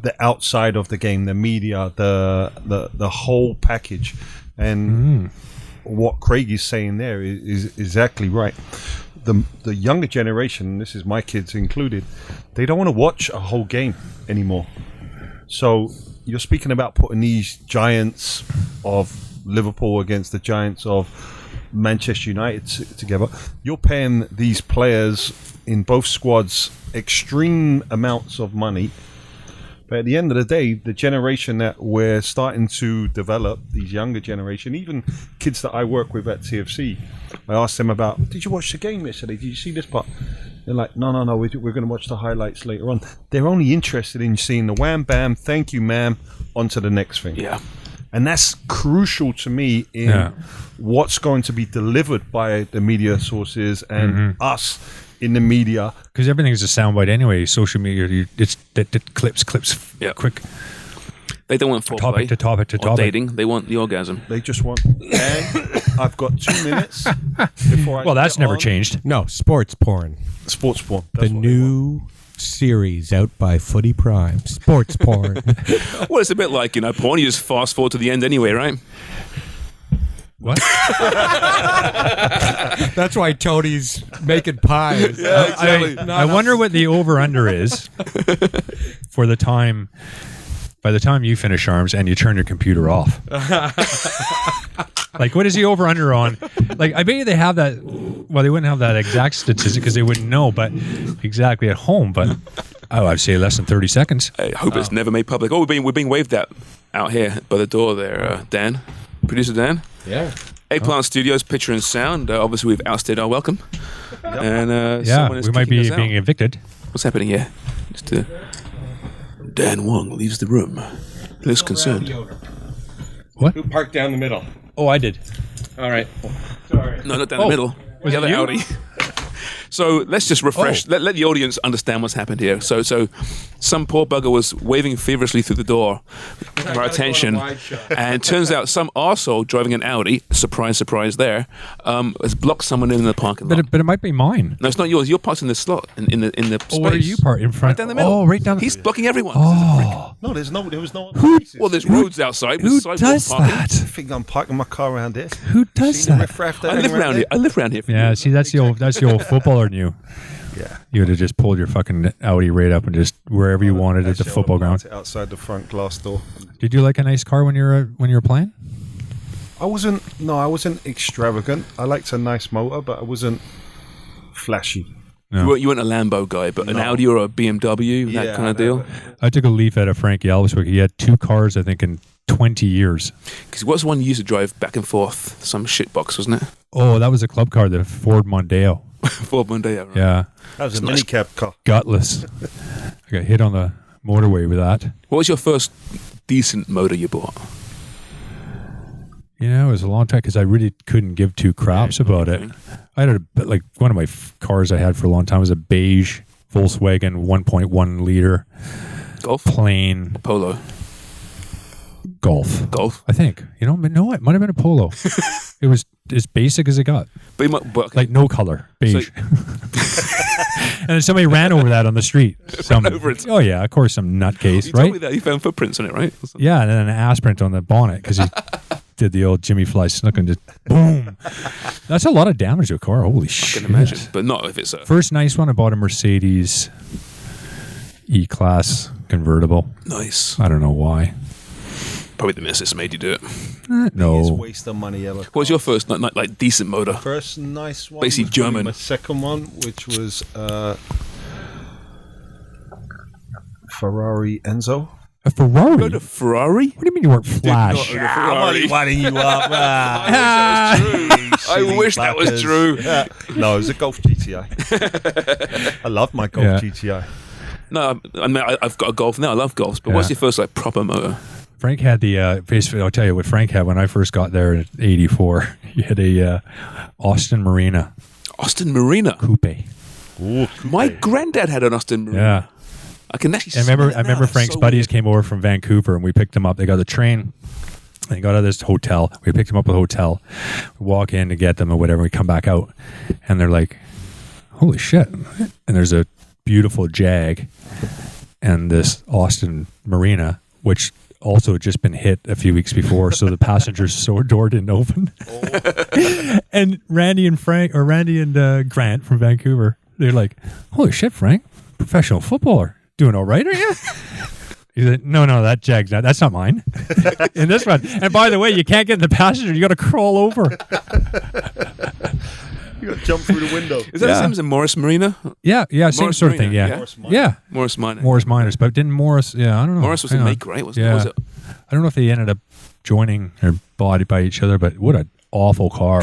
the outside of the game, the media, the whole package. And what Craig is saying there is exactly right. The younger generation, this is my kids included, they don't want to watch a whole game anymore. So you're speaking about putting these giants of Liverpool against the giants of Manchester United together. You're paying these players in both squads extreme amounts of money. But at the end of the day, the generation that we're starting to develop, these younger generation, even kids that I work with at TFC, I asked them about, did you watch the game yesterday? Did you see this part? They're like, no, we're going to watch the highlights later on. They're only interested in seeing the wham, bam, thank you, ma'am, on to the next thing. Yeah. And that's crucial to me in what's going to be delivered by the media sources and us in the media. Because everything's a soundbite anyway. Social media, it's clips, quick. They don't want foreplay To topic. dating. They want the orgasm. They just want. And I've got 2 minutes before I. Well, that's get never on. changed. No, sports porn. Sports porn. The new series out by Footy Prime. Sports porn. Well, it's a bit like, porn. You just fast forward to the end anyway, right? What? That's why Tony's making pies. Yeah, exactly. I wonder what the over-under is for the time. By the time you finish Sharms and you turn your computer off. Like, what is the over-under on? Like, I bet you they have that. Well, they wouldn't have that exact statistic because they wouldn't know, but exactly at home. But I'd say less than 30 seconds. I hope it's never made public. Oh, we're being waved at out here by the door there, Dan. Producer Dan. Yeah. Eggplant Studios, picture and sound. Obviously, we've ousted our welcome. And Yeah, someone is we might kicking be us being out. evicted. What's happening here? Dan Wong leaves the room. Looks concerned. Who parked down the middle? Oh, I did. All right. No, not down the middle. Was The it other you? Audi. So let's just refresh. Let the audience understand what's happened here. So some poor bugger was waving feverishly through the door for our attention, and it turns out some arsehole driving an Audi, surprise there, has blocked someone in the parking lot. But it might be mine. No, it's not yours. You're parked in the slot in the space. Oh, where are you parked? In front? Right down the middle. Oh, right down the He's blocking everyone. Oh, No, there was no. Well, there's roads outside. with who sidewalk does parking. I that? think I'm parking my car around here. Who does Seen the that? riffraff that I hang live around here. I live around here. Yeah, see, that's the old footballer in you. Yeah. You would have just pulled your fucking Audi right up and just wherever you wanted at the Actually, football I ground. parked it outside the front glass door. Did you like a nice car when you were playing? I wasn't extravagant. I liked a nice motor, but I wasn't flashy. No. You weren't a Lambo guy, but an Audi or a BMW, that kind of deal. I took a leaf out of Frankie Elviswick. He had 2 cars, I think, in 20 years. Because what's the one you used to drive back and forth? Some shitbox, wasn't it? Oh, that was a club car, the Ford Mondeo. Ford Mondeo, right? Yeah, That was a minicab car. gutless. I got hit on the motorway with that. What was your first decent motor you bought? You know, it was a long time because I really couldn't give 2 craps about it. I had one of my cars I had for a long time was a beige Volkswagen 1.1 liter Golf? plain Polo? Golf. I think. You know, but no, it might have been a Polo. It was as basic as it got. But you might, but, Like no color, beige. And then somebody ran over that on the street. over it. Oh yeah, of course, some nutcase, you told me right? that you found footprints on it, right? Yeah, and then an aspirant on the bonnet because he did the old Jimmy Fly snook and just boom. That's a lot of damage to a car. Holy shit! I can imagine, but not if it's a First nice one, I bought a Mercedes E-Class convertible. nice. I don't know why. Probably the missus made you do it. Biggest No. waste of money ever. What was your first like decent motor? First nice one. Basically was probably German. My second one, which was Ferrari Enzo. A Ferrari? Go to Ferrari? What do you mean you weren't Flash? Did not own a Ferrari. Winding you up. I wish that was true. No, it was a Golf GTI. I love my Golf Yeah. GTI. No, I mean, I've got a Golf now. I love Golfs. But what's Yeah. your first like proper motor? Frank had the basically. I'll tell you what Frank had when I first got there in '84. He had a Austin Marina Austin Marina. coupe. My granddad had an Austin Marina. Yeah, I can actually. I remember. smell it I now. remember That's Frank's so buddies weird. came over from Vancouver and we picked them up. They got the train. They got out of this hotel. We picked them up at the hotel. We walk in to get them or whatever. We come back out, and they're like, "Holy shit!" And there's a beautiful Jag and this Austin Marina, which also had just been hit a few weeks before, so the passenger's door didn't open. And Randy and Grant from Vancouver, they're like, "Holy shit, Frank, professional footballer, doing all right, are you?" He's like, no, that Jag's not. That's not mine. In this one, and by the way, you can't get in the passenger. You got to crawl over. You got to jump through the window. Is that the same as a Morris Marina? Yeah, same Morris sort of thing. Marina, Yeah, yeah? yeah. Morris Minor. Morris Miners, but didn't Morris? Yeah, I don't know. Morris was Hang a on. make, right? Wasn't Yeah. Was it? I don't know if they ended up joining or bought by each other, but what an awful car.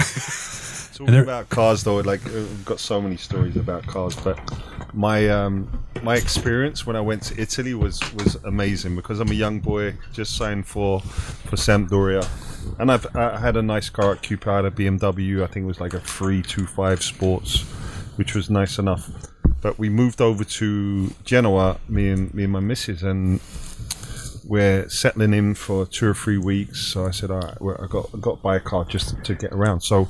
Talking about cars, though, like I've got so many stories about cars, but my experience when I went to Italy was amazing because I'm a young boy, just signed for Sampdoria, and I had a nice car at Cupra, I had a BMW, I think it was like a 325 Sports, which was nice enough. But we moved over to Genoa, me and my missus, and we're settling in for 2 or 3 weeks. So I said, all right, I got to buy a car just to get around. So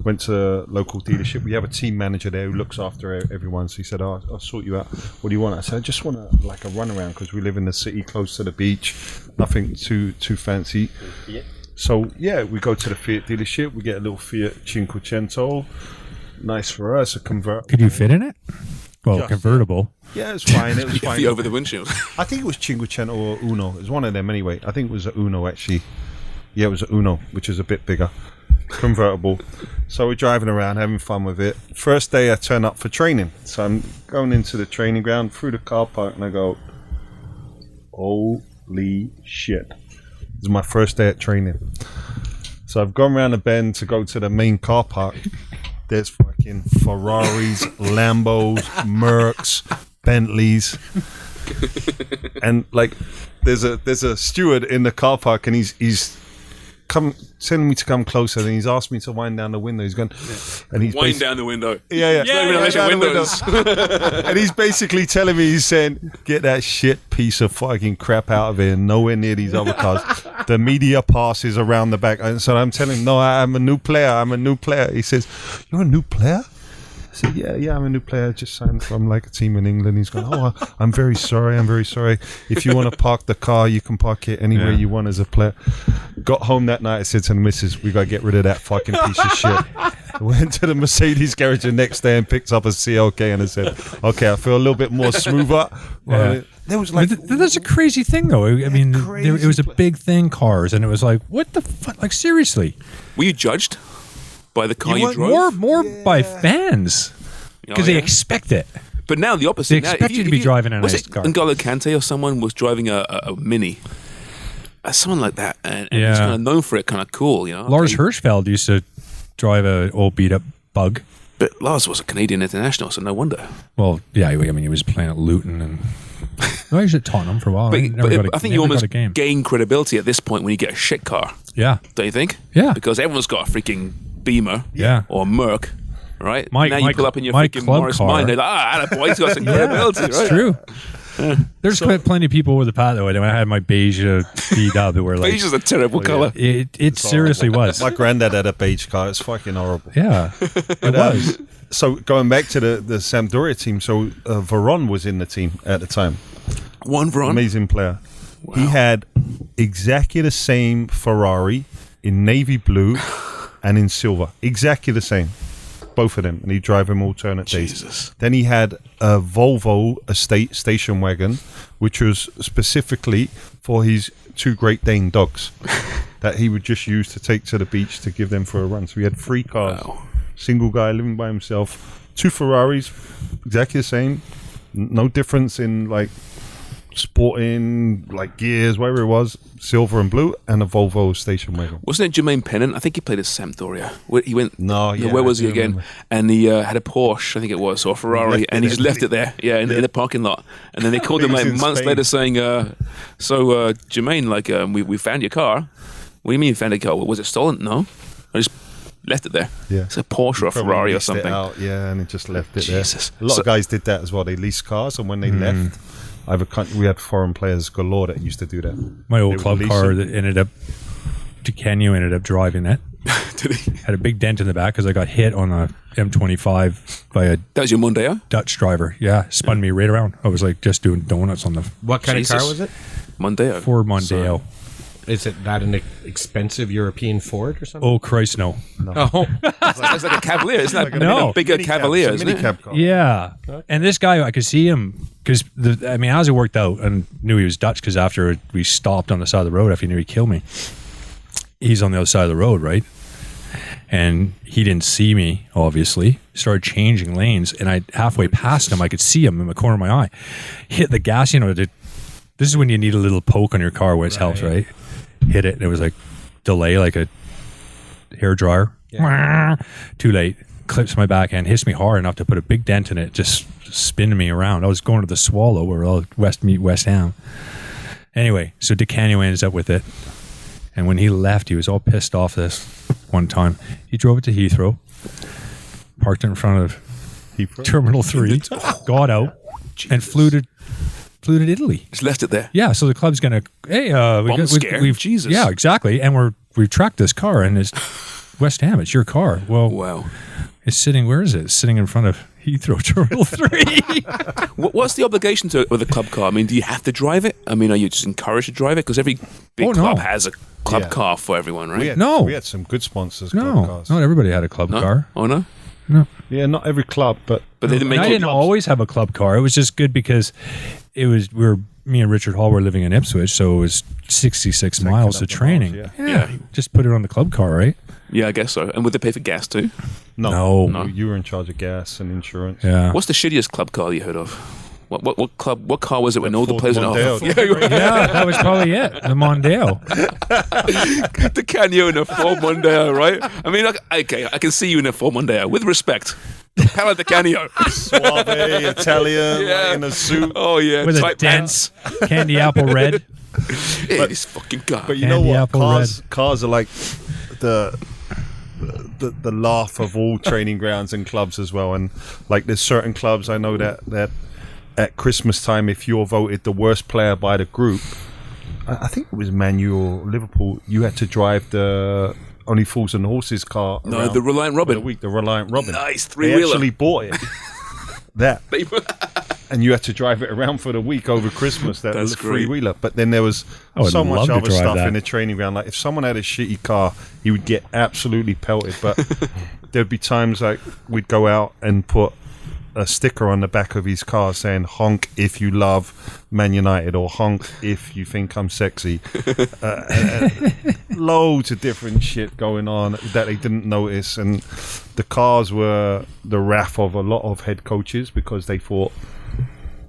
went to a local dealership. We have a team manager there who looks after everyone. So he said, I'll sort you out. What do you want? I said, I just want a run around because we live in the city close to the beach. Nothing too fancy. So yeah, we go to the Fiat dealership. We get a little Fiat 500. Nice for us, a convertible. Could you fit in it? Well, Just, convertible. Yeah, it was fine. It was Feet fine. over the windshield. I think it was 500 or Uno. It was one of them anyway. I think it was a Uno actually. Yeah, it was a Uno, which is a bit bigger. Convertible. So we're driving around, having fun with it. First day I turn up for training. So I'm going into the training ground through the car park and I go, holy shit. This is my first day at training. So I've gone around the bend to go to the main car park. There's fucking Ferraris, Lambos, Mercs, Bentleys, and like there's a steward in the car park, and he's telling me to come closer, and he's asked me to wind down the window. He's going, and he's Wind down the window. yeah, Down the windows. and he's basically telling me, he's saying, get that shit piece of fucking crap out of here, nowhere near these other cars. The media passes around the back. And so I'm telling him, no, I'm a new player. He says, you're a new player? I said, yeah, I'm a new player. I just signed from like a team in England. He's going, oh, I'm very sorry. If you want to park the car, you can park it anywhere you want as a player. Got home that night, I said to the missus, we got to get rid of that fucking piece of shit. Went to the Mercedes garage the next day and picked up a CLK, and I said, okay, I feel a little bit more smoother. Yeah. There was like, that's a crazy thing, though. I mean, it was a big thing, cars, and it was like, what the fuck? Like, seriously. Were you judged by the car you drove? More by fans because they expect it. But now the opposite. They expect you to be driving a nice car. N'Golo Kante or someone was driving a Mini. Someone like that, and he's kind of known for it, kind of cool, you know. Lars Hirschfeld used to drive a old beat up Bug. But Lars was a Canadian international, so no wonder. Well, yeah, I mean, he was playing at Luton and no, he was at Tottenham for a while. But I think you almost gain credibility at this point when you get a shit car. Yeah. Don't you think? Yeah. Because everyone's got a freaking Beamer or Merc, right? Now you pull up in your freaking Morris Mine, they're like, boy, he's got some credibility, right? It's true. There's plenty of people with the pat though. When I had my beige VW, that were like, beige is a terrible color. It seriously was. My granddad had a beige car. It's fucking horrible. Yeah, it was. So going back to the Sampdoria team, so Veron was in the team at the time. One Veron, amazing player. Wow. He had exactly the same Ferrari in navy blue and in silver, exactly the same. Both of them, and he'd drive them alternate days. Then he had a Volvo station wagon, which was specifically for his 2 Great Dane dogs that he would just use to take to the beach to give them for a run. So he had 3 cars. Wow. Single guy living by himself. 2 Ferraris, exactly the same. No difference in like sporting, like gears, whatever it was. Silver and blue, and a Volvo station wagon. Wasn't it Jermaine Pennant? I think he played at Sampdoria. He went. No, yeah. Where was he again? Remember. And he had a Porsche, I think it was, or a Ferrari, and he just left it there, in the parking lot. And then they called him like months later saying, "So Jermaine, like we found your car. What do you mean you found a car? Was it stolen? No, I just left it there. Yeah, it's a Porsche or a Ferrari or something. And he just left it there. A lot of guys did that as well. They leased cars, and when they left. We had foreign players galore that used to do that. My old club car that ended up, Dichio ended up driving it. Did he? Had a big dent in the back because I got hit on a M25 by a that was your Mondeo? Dutch driver. Yeah, spun me right around. I was like just doing donuts on the. What kind of car was it? Mondeo. Ford Mondeo. Is it that an expensive European Ford or something? Oh Christ, no. Oh, it's like a Cavalier. It's not a bigger Cavalier, isn't it? Cab car. Yeah, and this guy, I could see him because as it worked out, and knew he was Dutch because after we stopped on the side of the road after he nearly killed me, he's on the other side of the road, right? And he didn't see me, obviously. Started changing lanes, and I halfway past him, I could see him in the corner of my eye. Hit the gas, this is when you need a little poke on your car, which helps, right? Hit it, and it was like delay, like a hair dryer. Too late. Clips my backhand, hits me hard enough to put a big dent in it, just spinning me around. I was going to the Swallow where all West meet West Ham. Anyway, so Dichio ends up with it. And when he left, he was all pissed off this one time. He drove it to Heathrow, parked in front of Terminal 3, got out, and flew to Italy. Just left it there. Yeah, so the club's going to, hey, we've Jesus. Yeah, exactly. And we've tracked this car, and it's West Ham. It's your car. Well, wow. It's sitting, where is it? It's sitting in front of Heathrow Terminal 3. What's the obligation with a club car? I mean, do you have to drive it? I mean, are you just encouraged to drive it? Because every big club has a club car for everyone, right? We had some good sponsors. Club cars. Not everybody had a club car. Oh, no? No. Yeah, not every club, but they didn't make I didn't always have a club car. It was just good because me and Richard Hall were living in Ipswich, so it was 66 miles of training. Yeah. Just put it on the club car, right? Yeah, I guess so. And would they pay for gas too? No. You were in charge of gas and insurance. Yeah. What's the shittiest club car you heard of? What car was it when all the players went off? Yeah, that was probably it. The Mondeo. The Canyon in a Ford Mondeo, right? I mean, okay, I can see you in a Ford Mondeo. With respect, Pala the Canyon. Suave, Italian, like in a suit. Oh, yeah. With a tight dense pants. candy apple red. This fucking car. But you know Candy what? apple Cars are like the laugh of all training grounds and clubs as well. And like there's certain clubs I know that at Christmas time, if you're voted the worst player by the group, I think it was Man U or Liverpool, you had to drive the Only Fools and Horses car. No, the Reliant Robin. The Reliant Robin. Nice, They three-wheeler. actually bought it. That. And you had to drive it around for the week over Christmas. That was a three-wheeler. But then there was so much other stuff in the training ground. Like if someone had a shitty car, he would get absolutely pelted. But there'd be times like we'd go out and put a sticker on the back of his car saying "honk if you love Man United" or "honk if you think I'm sexy." Loads of different shit going on that they didn't notice, and the cars were the wrath of a lot of head coaches because they thought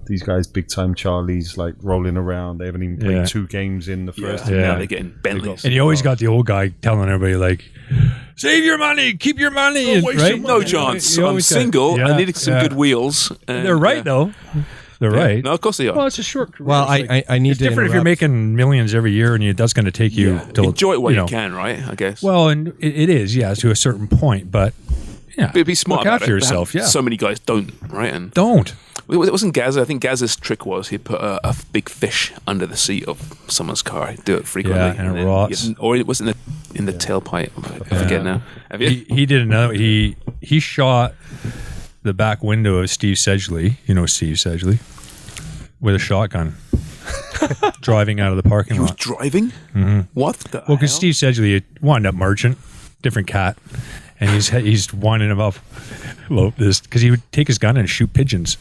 these guys big time Charlies like rolling around. They haven't even played 2 games in the first. Yeah. Now they're getting Bentleys. And you always got the old guy telling everybody like, save your money, keep your money. Right? No chance. I'm single. I needed some good wheels. And, they're right though. They're right. No, of course they are. Well, it's a short career. Well, I need it's to different if you're making millions every year, and that's going to take you till enjoy it while you can, right? I guess. Well, and it is, to a certain point, but yeah, be smart look about after it. yourself. Yeah, So many guys don't, right? And don't. It wasn't Gazza. I think Gazza's trick was he'd put a big fish under the seat of someone's car. He'd do it frequently. Yeah, and it rots. Or it was in the tailpipe. I forget now. Have you? He did another. He shot the back window of Steve Sedgley. You know Steve Sedgley, with a shotgun, driving out of the parking He was lot. driving? Mm-hmm. What the Well, because hell? Steve Sedgley wound up merchant, different cat, and he's winding him up this because he would take his gun and shoot pigeons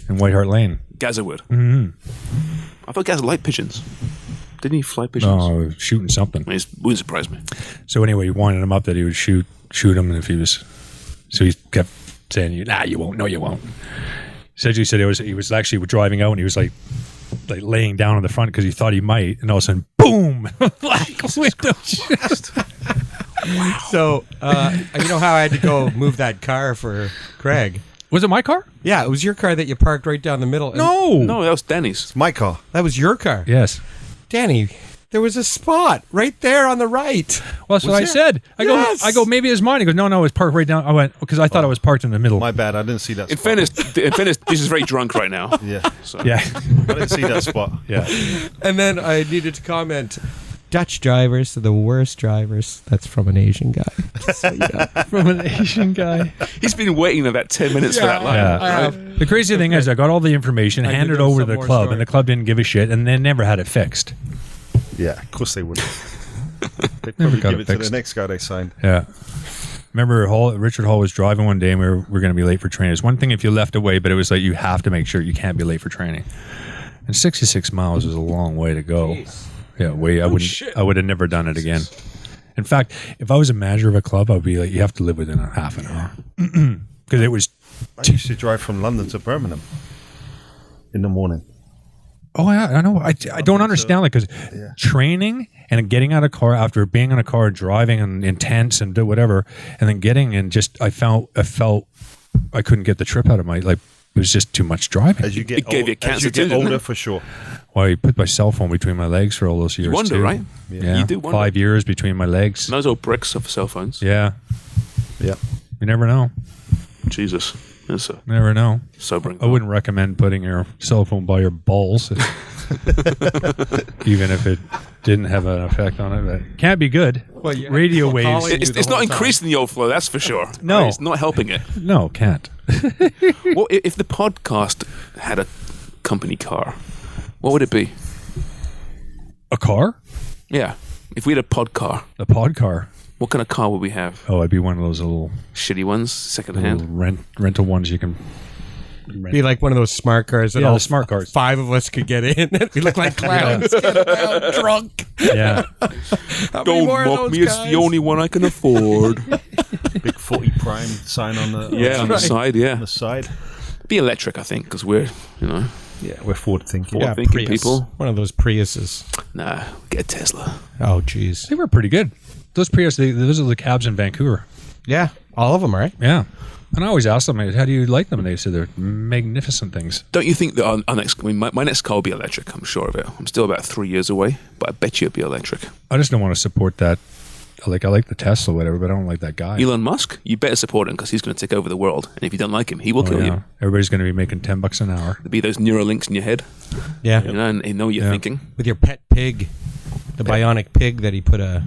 in White Hart Lane. Gazza would. Mm-hmm. I thought Gazza liked pigeons. Didn't he fly pigeons? No, shooting something. It wouldn't surprise me. So anyway, he winded him up that he would shoot him if he was. So he kept saying, "Nah, you won't. No, you won't." Sedgley said he was actually driving out and he was like laying down on the front because he thought he might, and all of a sudden, boom! Black window. Wow. So, you know how I had to go move that car for Craig? Was it my car? Yeah, it was your car that you parked right down the middle. No, that was Danny's. My car. That was your car. Yes. Danny, there was a spot right there on the right. Well, that's what I said. I go, maybe it's mine. He goes, no, it's parked right down. I went, because I thought it was parked in the middle. My bad. I didn't see that In spot. fairness, this is very drunk right now. Yeah. So. Yeah. I didn't see that spot. Yeah. And then I needed to comment, Dutch drivers are the worst drivers. That's from an Asian guy. So, From an Asian guy. He's been waiting about 10 minutes for that line. Yeah. Right? The crazy thing is I got all the information, I handed did know over to some the more club, story. and the club didn't give a shit, and they never had it fixed. Yeah, of course they would. They Never probably got give it it to the fixed. next guy they signed. Yeah. Remember, Richard Hall was driving one day, and we were going to be late for training. It's one thing if you left away, but it was like you have to make sure you can't be late for training. And 66 miles is a long way to go. Jeez. Yeah, I would have never done it again. In fact, if I was a manager of a club, I'd be like, you have to live within a half an hour. Because it was... I used to drive from London to Birmingham in the morning. Oh, yeah, I know. I don't understand that because training and getting out of car after being in a car, driving and intense and do whatever, and then getting in, just I felt I couldn't get the trip out of my It was just too much driving. As you get, It gave you cancer too, didn't older, it? for sure. Well, I put my cell phone between my legs for all those years. You wonder, too. right? Yeah, You do wonder. 5 years between my legs. And those old bricks are for cell phones. Yeah, Yeah. you never know. Jesus. That's a Never know. sobering. I wouldn't recommend putting your cell phone by your balls, even if it didn't have an effect on it. But can't be good. Well, you have Radio people waves. calling you the It's not whole time. increasing the old flow, that's for sure. No. Right? It's not helping it. No, can't. Well, if the podcast had a company car, what would it be? A car? Yeah. If we had a pod car, A pod car? what kind of car would we have? Oh, I'd be one of those little Shitty ones, secondhand. rental ones you can. Be like one of those smart cars that Yeah, all the smart cars. 5 of us could get in. We look like clowns. Get around drunk. Yeah, How many more of those guys? one I can afford. Big 40 Prime sign on the Yeah, on the side, on yeah. the side. Be electric, I think, because we're, Yeah, we're forward thinking. Yeah, thinking Prius. people. One of those Priuses. Nah, get a Tesla. Oh, jeez. they were pretty good. Those Prius, those are the cabs in Vancouver. Yeah, all of them, right? Yeah, and I always ask them, how do you like them? And they said they're magnificent things. Don't you think that our next, my next car will be electric? I'm sure of it. I'm still about 3 years away, but I bet you it'll be electric. I just don't want to support that. I like the Tesla, whatever, but I don't like that guy. Elon Musk, you better support him because he's going to take over the world. And if you don't like him, he will Oh, kill yeah. you. Everybody's going to be making $10 an hour. There'll be those Neuralinks in your head, Yeah. and they know what you're Yeah. thinking. With your pet pig. The bionic pig that he put a...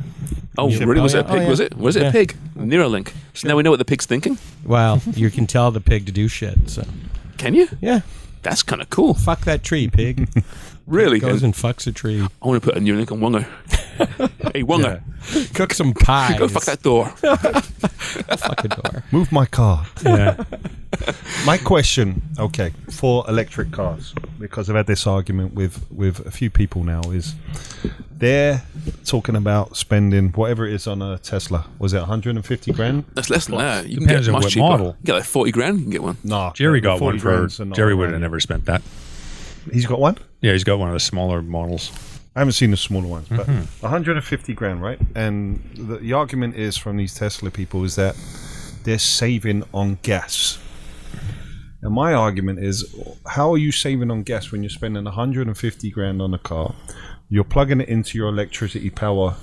Oh, Yeah. really? Was Oh, it a yeah. pig? Oh, yeah. Was it? Was it Yeah. a pig? Neuralink. So now we know what the pig's thinking. Well, you can tell the pig to do shit, so... Can you? Yeah. That's kind of cool. Fuck that tree, pig. Really? Goes and fucks a tree. I want to put a Neuralink on Wonger. Hey, Wonger, Cook some pies. go fuck that door. Fuck a door. Move my car. Yeah. My question, okay, for electric cars, because I've had this argument with a few people now, is they're talking about spending whatever it is on a Tesla. Was it 150 grand? That's less than that. You can Depends get on much what cheaper. model. You get like 40 grand, you can get one. No. Jerry the got 40 one for. grands are not Jerry would around. have never spent that. He's got one? Yeah, he's got one of the smaller models. I haven't seen the smaller ones, but 150 grand, right? And the argument is from these Tesla people is that they're saving on gas. And my argument is, how are you saving on gas when you're spending 150 grand on a car? You're plugging it into your electricity power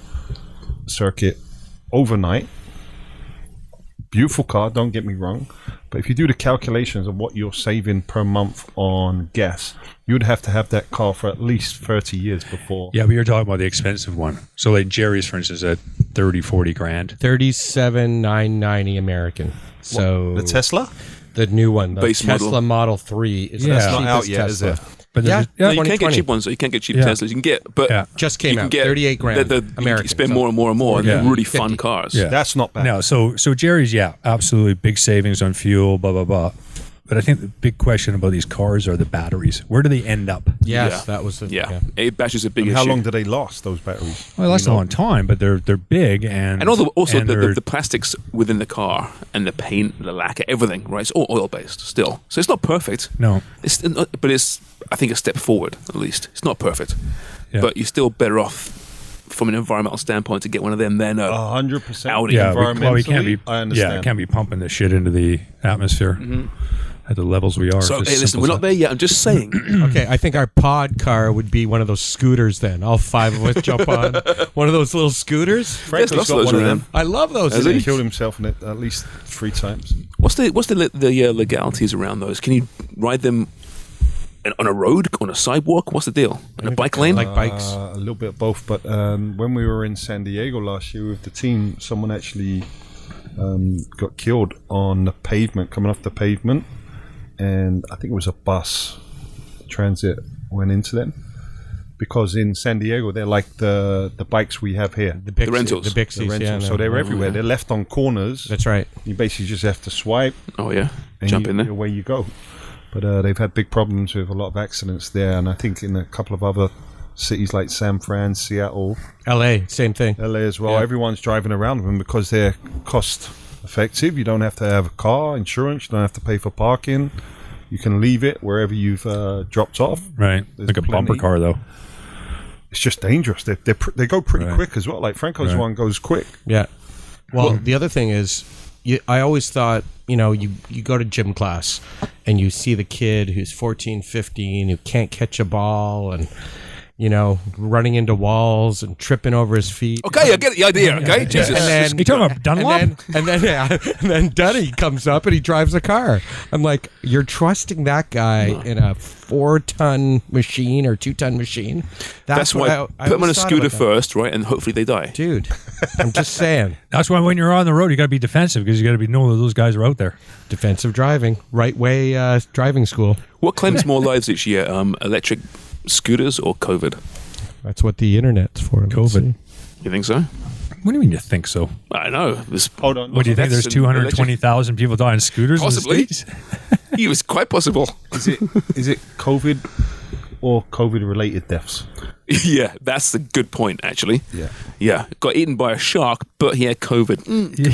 circuit overnight. Beautiful car, don't get me wrong. But if you do the calculations of what you're saving per month on gas, you would have to have that car for at least 30 years before. Yeah, but you're talking about the expensive one. So like Jerry's, for instance, at 30, 40 grand. 37,990 American. So The Tesla? the new one, the Base Tesla Model 3 is Yeah. the That's not out cheapest yet, is Tesla. it? But Yeah. there's- No, you can't get 2020. cheap ones. So you can't get cheap Yeah. Teslas. You can get, but Yeah. Just came you can out, get 38 grand You American. spend So- more and more and more. And Yeah. they're really fun 50. cars. Yeah. That's not bad. No, so Jerry's, yeah, absolutely big savings on fuel, blah, blah, blah. But I think the big question about these cars are the batteries. Where do they end up? Yes, Yeah. that was the... Yeah, batteries a big And issue. how long do they last, those batteries? Well, that's a long time, but they're big and Also and the they're- plastics within the car and the paint, the lacquer, everything, right? It's all oil based still, so it's not perfect. no, But it's I think a step forward at least. It's not perfect, Yeah. but you're still better off from an environmental standpoint to get one of them than 100%. Audi. yeah, we Environmentally, can't be. I understand. Yeah, can't be pumping this shit into the atmosphere at the levels we are. So Just hey, listen, simple we're not stuff. there yet. I'm just saying. Okay, I think our pod car would be one of those scooters then. All 5 of us jump on one of those little scooters. There's lots of those around. I love those Has He things. killed himself in it at least 3 times. What's the legalities around those? Can you ride them on a road, on a sidewalk? What's the deal? In a bike lane? Like bikes. A little bit of both, but when we were in San Diego last year with the team, someone actually got killed on the pavement, coming off the pavement, and I think it was a bus transit went into them. Because in San Diego, they're like the bikes we have here. The Bixie, rentals. The The Bixies, rentals. yeah. So they're everywhere. They're left on corners. That's right. You basically just have to swipe Oh yeah, and jump in there. away you go. But they've had big problems with a lot of accidents there, and I think in a couple of other cities like San Fran, Seattle, LA, same thing. LA as well. Yeah. Everyone's driving around them because they're cost effective. You don't have to have a car, insurance. You don't have to pay for parking. You can leave it wherever you've dropped off. Right. There's Like a bumper plenty. car, though. It's just dangerous. They go pretty quick as well. Like Franco's one goes quick. Yeah. Well, the other thing is, I always thought, you go to gym class and you see the kid who's 14, 15, who can't catch a ball and, running into walls and tripping over his feet. Okay, I get the idea. Okay, Jesus. And then, You talking about Dunlop? and then Dunny comes up and he drives a car. I'm like, you're trusting that guy in a 4-ton machine or 2-ton machine? That's why I put them on a scooter first, right, and hopefully they die. Dude, I'm just saying. That's why when you're on the road, you got to be defensive because you got to be know that those guys are out there. Defensive driving, right way driving school. What claims more lives each year? Electric scooters or COVID? That's what the internet's for. let's COVID. see. You think so? What do you mean you think so? I know. Hold on. What do you think? There's That's 220,000 people dying on scooters Possibly. in the States? It was quite possible. Is it COVID or COVID-related deaths? Yeah, that's a good point, actually. Yeah. Yeah, got eaten by a shark, but he had COVID.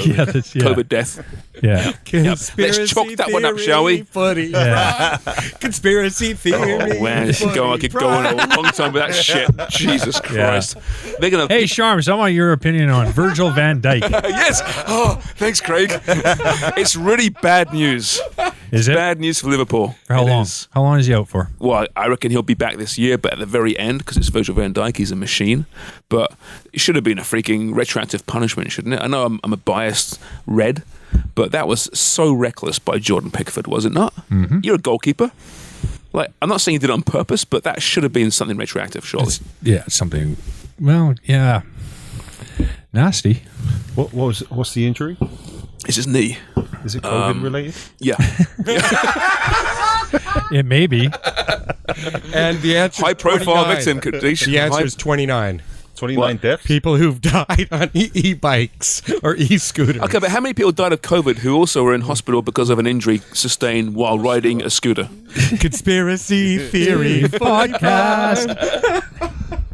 Yeah, that's, yeah. COVID death. Yeah. Let's chalk that one up, shall we? Footy. Yeah. Conspiracy theory. Oh, man, I could go on a long time with that shit. Jesus Christ. They're going to... Hey, Sharms, I want your opinion on Virgil van Dijk. Yes. Oh, thanks, Craig. It's really bad news. Is it? Bad news for Liverpool. For how It long? is. How long is he out for? Well, I reckon he'll be back this year, but at the very end, because it's Virgil van Dijk, he's a machine. But it should have been a freaking retroactive punishment, shouldn't it? I know I'm a biased red, but that was so reckless by Jordan Pickford, was it not? Mm-hmm. You're a goalkeeper. Like, I'm not saying he did it on purpose, but that should have been something retroactive, surely. It's something. Well, yeah. Nasty. What's the injury? It's his knee. Is it COVID related? Yeah. It may be. And the answer High profile victim. The answer is 29. 29 deaths? People who've died on e-bikes or e-scooters. Okay, but how many people died of COVID who also were in hospital because of an injury sustained while riding a scooter? Conspiracy theory podcast.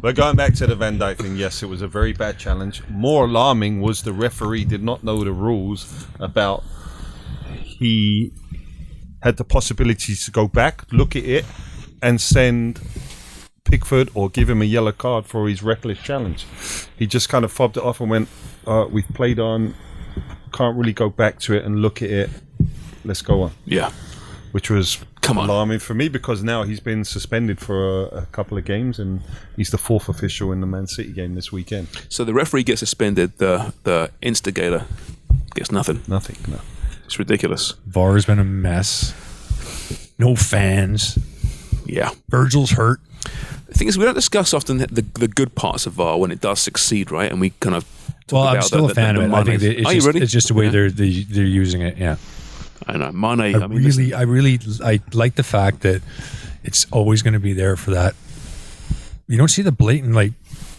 But going back to the Van Dijk thing, yes, it was a very bad challenge. More alarming was the referee did not know the rules about he had the possibility to go back, look at it, and send Pickford or give him a yellow card for his reckless challenge. He just kind of fobbed it off and went, we've played on, can't really go back to it and look at it, let's go on. Yeah. Which was Come on. alarming for me because now he's been suspended for a couple of games and he's the fourth official in the Man City game this weekend. So the referee gets suspended, the instigator gets nothing. Nothing, no. It's ridiculous. VAR's been a mess. No fans. Yeah. Virgil's hurt. The thing is, we don't discuss often the good parts of VAR when it does succeed, right? And we kind of talk Well, about I'm still a fan of it. I think Are you ready? it's just the way they're using it. Yeah. I know. Mane, I like the fact that it's always going to be there for that. You don't see the blatant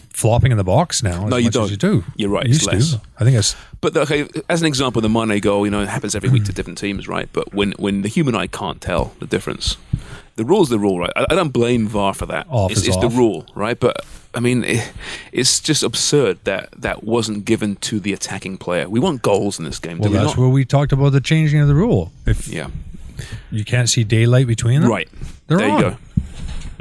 flopping in the box now. No, as you much don't. As you do. You're right, You it's used less. to. I think that's. But okay, as an example, the Mane goal, it happens every week to different teams, right? But when the human eye can't tell the difference, the rule's the rule, right? I don't blame VAR for that. Off it's is the off. rule, right? But I mean, it's just absurd that wasn't given to the attacking player. We want goals in this game. Well, do we that's not? where we talked about the changing of the rule. If Yeah. you can't see daylight between them, Right. They're there on. you go.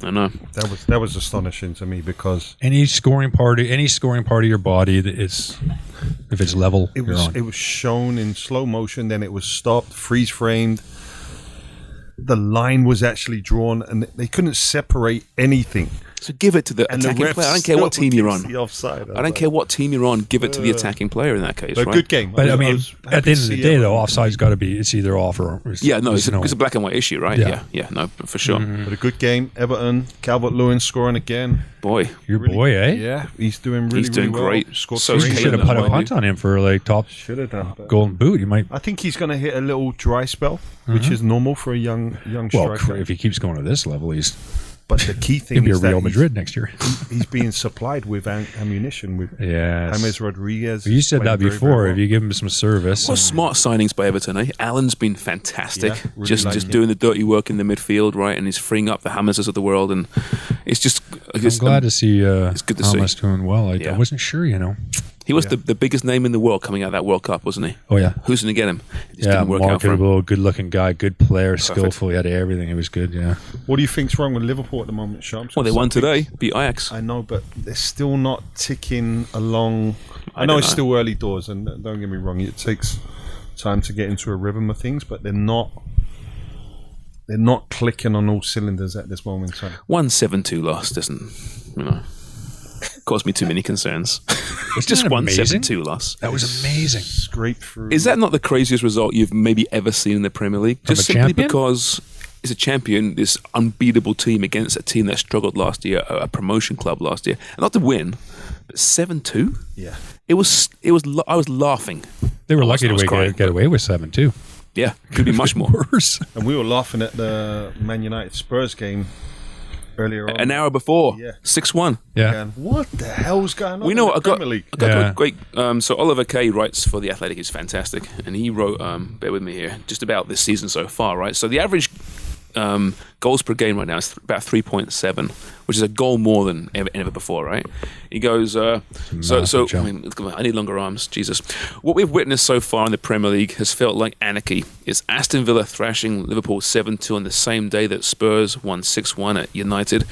I know. That was astonishing to me because Any scoring part of your body that is, if it's level, it was shown in slow motion, then it was stopped, freeze framed. The line was actually drawn, and they couldn't separate anything. So give it to the And the attacking ref player. I don't care what still team you're gives on. the offside. I don't care what team you're on. Give it to the attacking player in that case, A right? good game. But I mean, was at happy the end to of the see day, it. though, offside's got to be. It's either off or. Yeah, no, it's a black and white issue, right? Yeah. Yeah, no, for sure. But a good game. Everton, Calvert-Lewin scoring again. Boy, Your boy, eh? Yeah, he's doing really, He's doing really well. great. Scored So You three. is should have Kane, put a that's punt on him for top Should have done. But golden boot. You might. I think he's going to hit a little dry spell, which is normal for a young Well, striker. if he keeps going to this level, he's But the key thing he'll be a is that Real Madrid next year. he's being supplied with ammunition with Yes. James Rodriguez. You said that playing very, before. very well. If you give him some service, what smart signings by Everton, eh? Allen's been fantastic. Yeah, really just like just him. doing the dirty work in the midfield, right? And he's freeing up the Hammerses of the world, and it's just. I'm glad to see good to see. Thomas doing well. I Yeah. wasn't sure, He was the biggest name in the world coming out of that World Cup, wasn't he? Oh yeah. Who's going to get him? It just Yeah, didn't work out for him. marketable, good-looking guy, good player, skillful. He had everything. He was good. Yeah. What do you think's wrong with Liverpool at the moment, Sharms? Well, they won today, beat Ajax. I know, but they're still not ticking along. I know don't it's know. still early doors, and don't get me wrong, it takes time to get into a rhythm of things, but they're not clicking on all cylinders at this moment in time. 1-7-2 loss doesn't, cause me too many concerns. It's just that amazing? 1-7-2 loss. That was amazing. Scrape through. Is that not the craziest result you've maybe ever seen in the Premier League? From Just a simply champion? because it's a champion, this unbeatable team against a team that struggled last year, a promotion club last year, and not to win, but 7-2. Yeah. I was laughing. They were I lucky was to crying, get away with 7-2. Yeah, could be much more. Worse. And we were laughing at the Man United Spurs game earlier on. An hour before, Yeah. 6-1. Yeah. And what the hell's going on We know in what the I got. Premier League? I got Yeah. a great. So Oliver Kay writes for the Athletic. He's fantastic, and he wrote. Bear with me here, just about this season so far, right? So the average goals per game right now is about 3.7, which is a goal more than ever before, right? He goes. So massive I jump. mean, I need longer arms. Jesus, what we've witnessed so far in the Premier League has felt like anarchy. It's Aston Villa thrashing Liverpool 7-2 on the same day that Spurs won 6-1 at United.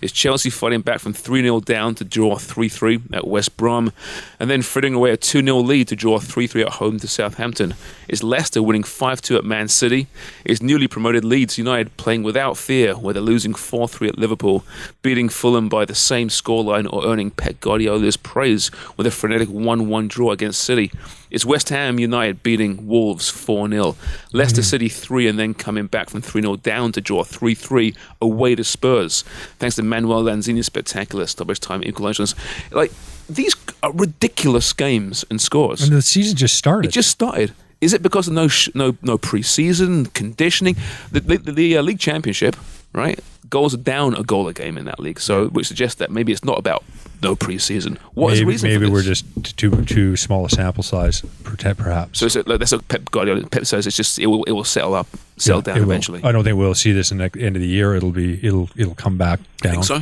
It's Chelsea fighting back from 3-0 down to draw 3-3 at West Brom, and then frittering away a 2-0 lead to draw 3-3 at home to Southampton. It's Leicester winning 5-2 at Man City. It's newly promoted Leeds United playing without fear, where they're losing 4-3 at Liverpool, beating Fulham by the same scoreline or earning Pep Guardiola's praise with a frenetic 1-1 draw against City. It's West Ham United beating Wolves 4-0. Leicester City 3 and then coming back from 3-0 down to draw 3-3 away to Spurs, thanks to Manuel Lanzini's spectacular stoppage time equalisations. Like, these are ridiculous games and scores. And the season just started. It just started. Is it because of no pre-season conditioning? The league championship, right? Goals are down a goal a game in that league, so which suggests that maybe it's not about no pre-season. What is the reason for maybe this? we're just too small a sample size, perhaps. So that's what Pep Guardiola. Pep says it's just it will settle down It will. eventually. I don't think we'll see this in the end of the year. It'll come back down. Think so?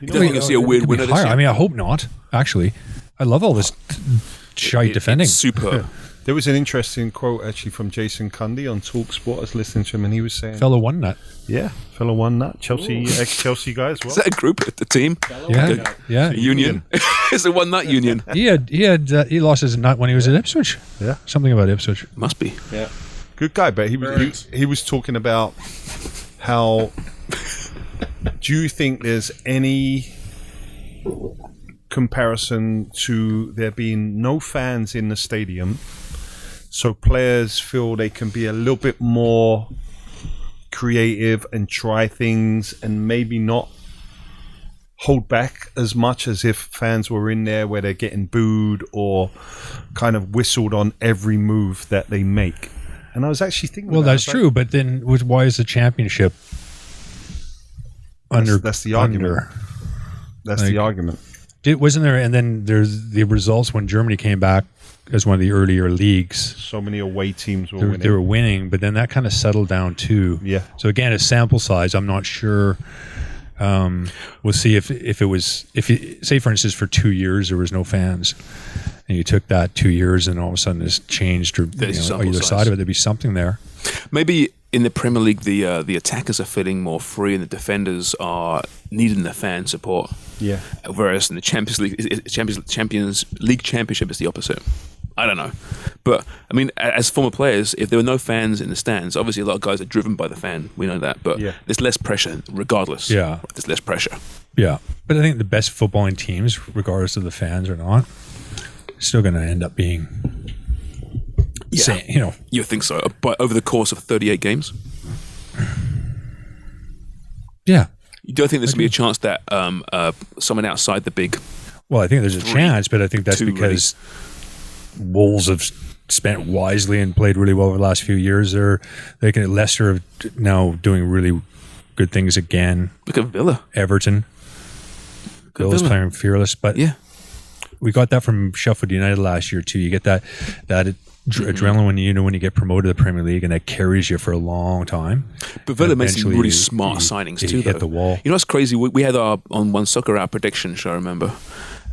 You don't think you'll see a weird It'll be winner this higher. year? I mean, I hope not. Actually, I love all this shite defending. It's superb. There was an interesting quote actually from Jason Cundy on TalkSport. I was listening to him, and he was saying, Fellow won that. "Yeah, fellow won that Chelsea, ex-Chelsea guy as well." Is that a group, a team, Yeah. a union? It's a one nut union. He lost his nut when he was at Ipswich. Yeah. Something about Ipswich. Must be. Yeah, good guy, but he was talking about how. Do you think there's any comparison to there being no fans in the stadium, so players feel they can be a little bit more creative and try things and maybe not hold back as much as if fans were in there where they're getting booed or kind of whistled on every move that they make? And I was actually thinking, Well, about that's that. true, but then why is the championship That's the argument. That's the argument. Wasn't there? And then there's the results when Germany came back as one of the earlier leagues. So many away teams were They winning. were winning, but then that kind of settled down too. Yeah. So again, a sample size. I'm not sure. We'll see if say for instance for 2 years there was no fans, and you took that 2 years and all of a sudden it's changed or sample either size. side of it, there'd be something there. Maybe in the Premier League, the attackers are feeling more free, and the defenders are needing the fan support. Yeah. Whereas in the Champions League Championship, it's the opposite. I don't know, but I mean, as former players, if there were no fans in the stands, obviously a lot of guys are driven by the fan. We know that, but Yeah. there's less pressure, regardless. Yeah. There's less pressure. Yeah, but I think the best footballing teams, regardless of the fans or not, still going to end up being. Yeah. You think so? But over the course of 38 games, Yeah. you don't think there's going to be a chance that someone outside the big Well, I think there's a chance, but I think that's 2 because Wolves have spent wisely and played really well over the last few years. Leicester are now doing really good things again. look at Villa? Everton, Villa's Villa. playing fearless, but Yeah. we got that from Sheffield United last year too. You get that adrenaline when you get promoted to the Premier League, and that carries you for a long time. But Villa made some Eventually really you- smart you- signings you too. hit though. the wall. You know what's crazy? We had our on One Soccer Hour prediction show, remember?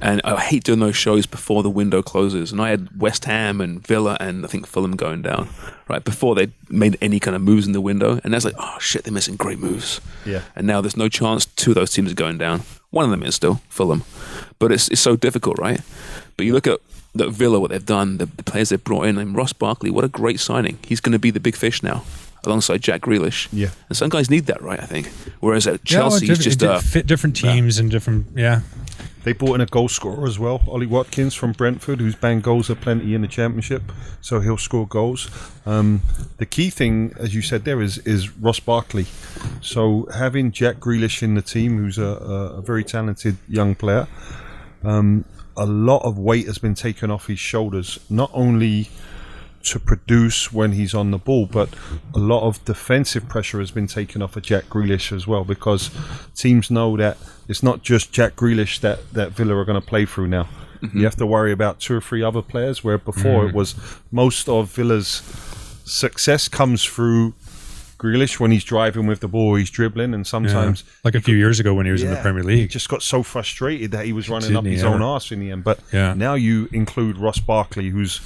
And I hate doing those shows before the window closes. And I had West Ham and Villa and I think Fulham going down, right, before they made any kind of moves in the window. And I was like, oh, shit, they're missing great moves. Yeah. And now there's no chance two of those teams are going down. One of them is still Fulham. But it's so difficult, right? But you look at Villa, what they've done, the players they've brought in, and Ross Barkley, what a great signing. He's going to be the big fish now, alongside Jack Grealish. Yeah. And some guys need that, right, I think. Whereas at Chelsea, he's just fit different teams and different, They brought in a goal scorer as well, Ollie Watkins from Brentford, who's banged goals aplenty in the Championship, so he'll score goals. The key thing, as you said there, is Ross Barkley. So having Jack Grealish in the team, who's a very talented young player, a lot of weight has been taken off his shoulders, not only to produce when he's on the ball, but a lot of defensive pressure has been taken off of Jack Grealish as well, because teams know that it's not just Jack Grealish that Villa are going to play through now. You have to worry about 2 or 3 other players, where before it was most of Villa's success comes through Grealish when he's driving with the ball, he's dribbling, and sometimes like a few years ago when he was in the Premier he League. just got so frustrated that he was running up Didn't he his ever? own arse in the end. But Yeah. now you include Ross Barkley, who's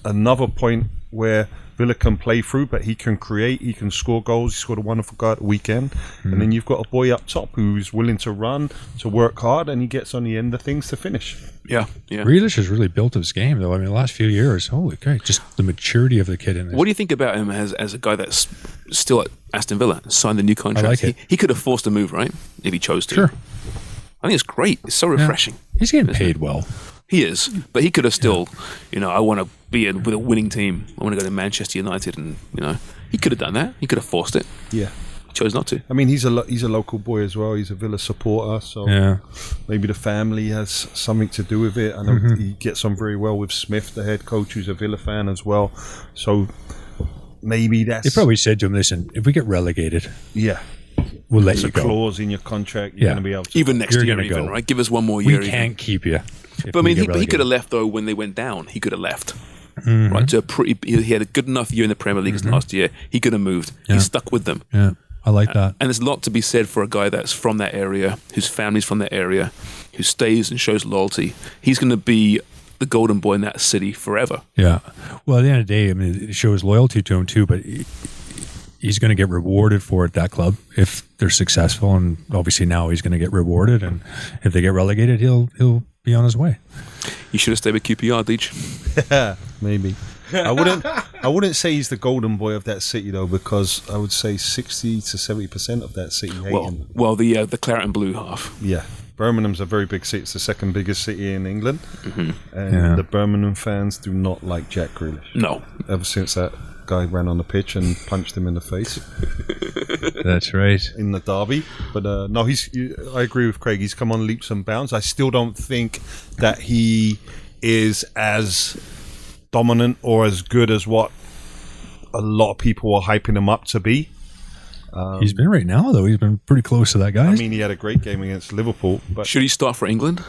another point where Villa can play through, but he can create, he can score goals. He scored a wonderful goal at the weekend. And then you've got a boy up top who's willing to run, to work hard, and he gets on the end of things to finish. Yeah. Grealish has really built his game, though. I mean, the last few years, holy great, just the maturity of the kid in this. What do you think about him as a guy that's still at Aston Villa, signed the new contract? I like it. He could have forced a move, right, if he chose to. Sure. I think it's great. It's so refreshing. He's getting paid well. He is, but he could have still, I want to be with a winning team. I want to go to Manchester United, and he could have done that. He could have forced it. Yeah. He chose not to. I mean, he's a local boy as well. He's a Villa supporter, so maybe the family has something to do with it. I know he gets on very well with Smith, the head coach, who's a Villa fan as well. So maybe that's... They probably said to him, listen, if we get relegated, we'll let There's you a go. clause in your contract. You're going to be able to... Even next You're year, gonna even, go. right? Give us one more year. We can't keep you. But I mean, he could have left, though, when they went down. He could have left. Right? To he had a good enough year in the Premier League last year. He could have moved. He's stuck with them. Yeah, I like that. And there's a lot to be said for a guy that's from that area, whose family's from that area, who stays and shows loyalty. He's going to be the golden boy in that city forever. Yeah. Well, at the end of the day, I mean, it shows loyalty to him too, but he's going to get rewarded for it, that club, if they're successful. And obviously now he's going to get rewarded. And if they get relegated, he'll be on his way. You should have stayed with QPR, Deej. Yeah, maybe. I wouldn't say he's the golden boy of that city, though, because I would say 60 to 70% of that city hate him. Well, the claret and blue half. Yeah. Birmingham's a very big city. It's the second biggest city in England. And the Birmingham fans do not like Jack Grealish. No. Ever since that guy ran on the pitch and punched him in the face That's right. in the derby. But no, I agree with Craig. He's come on leaps and bounds. I still don't think that he is as dominant or as good as what a lot of people are hyping him up to be. He's been right now, though. He's been pretty close to that guy. I mean, he had a great game against Liverpool, but Should he start for England?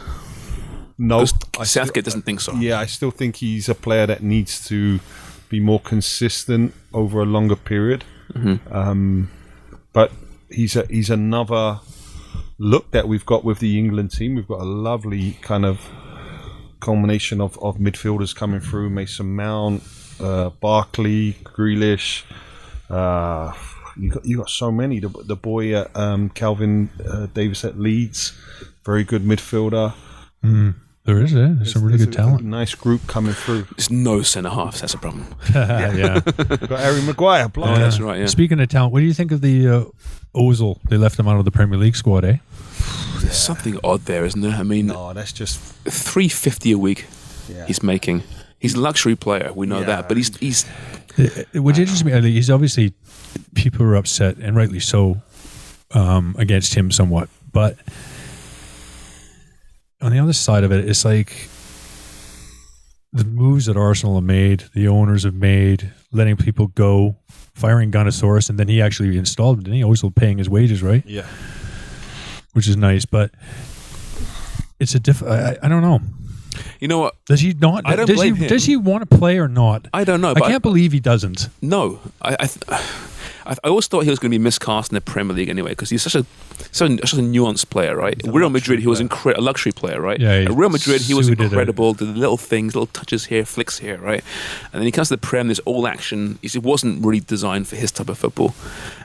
no, Southgate doesn't think so. Yeah, I still think he's a player that needs to be more consistent over a longer period. But he's another look that we've got with the England team. We've got a lovely kind of culmination of midfielders coming through. Mason Mount, Barkley, Grealish. You got so many. The boy Calvin Davis at Leeds, very good midfielder. There is, There's some really good talent. Nice group coming through. There's no centre halves. That's a problem. Yeah. Got Harry Maguire. Oh, that's right. Yeah. Speaking of talent, what do you think of the Ozil? They left him out of the Premier League squad, eh? There's something odd there, isn't there? I mean, No, that's just $350 a week he's making. He's a luxury player. We know that, but he's Which interests me, he's obviously, people are upset, and rightly so, against him somewhat. But on the other side of it, it's like the moves that Arsenal have made, the owners have made, letting people go, firing Gunnosaurus, and then he actually installed him, didn't he? Ozil paying his wages, right? yeah. Which is nice, but it's a I don't know. You know what? Does he not? I don't does blame he, him. Does he want to play or not? I don't know. I But can't believe he doesn't. No, I I always thought he was going to be miscast in the Premier League anyway, because he's such a nuanced player, right? At Real Madrid, he was a luxury player, right? Yeah, at Real Madrid, he was suited incredible. Did the little things, little touches here, flicks here, right? And then he comes to the Prem, there's all action. It wasn't really designed for his type of football.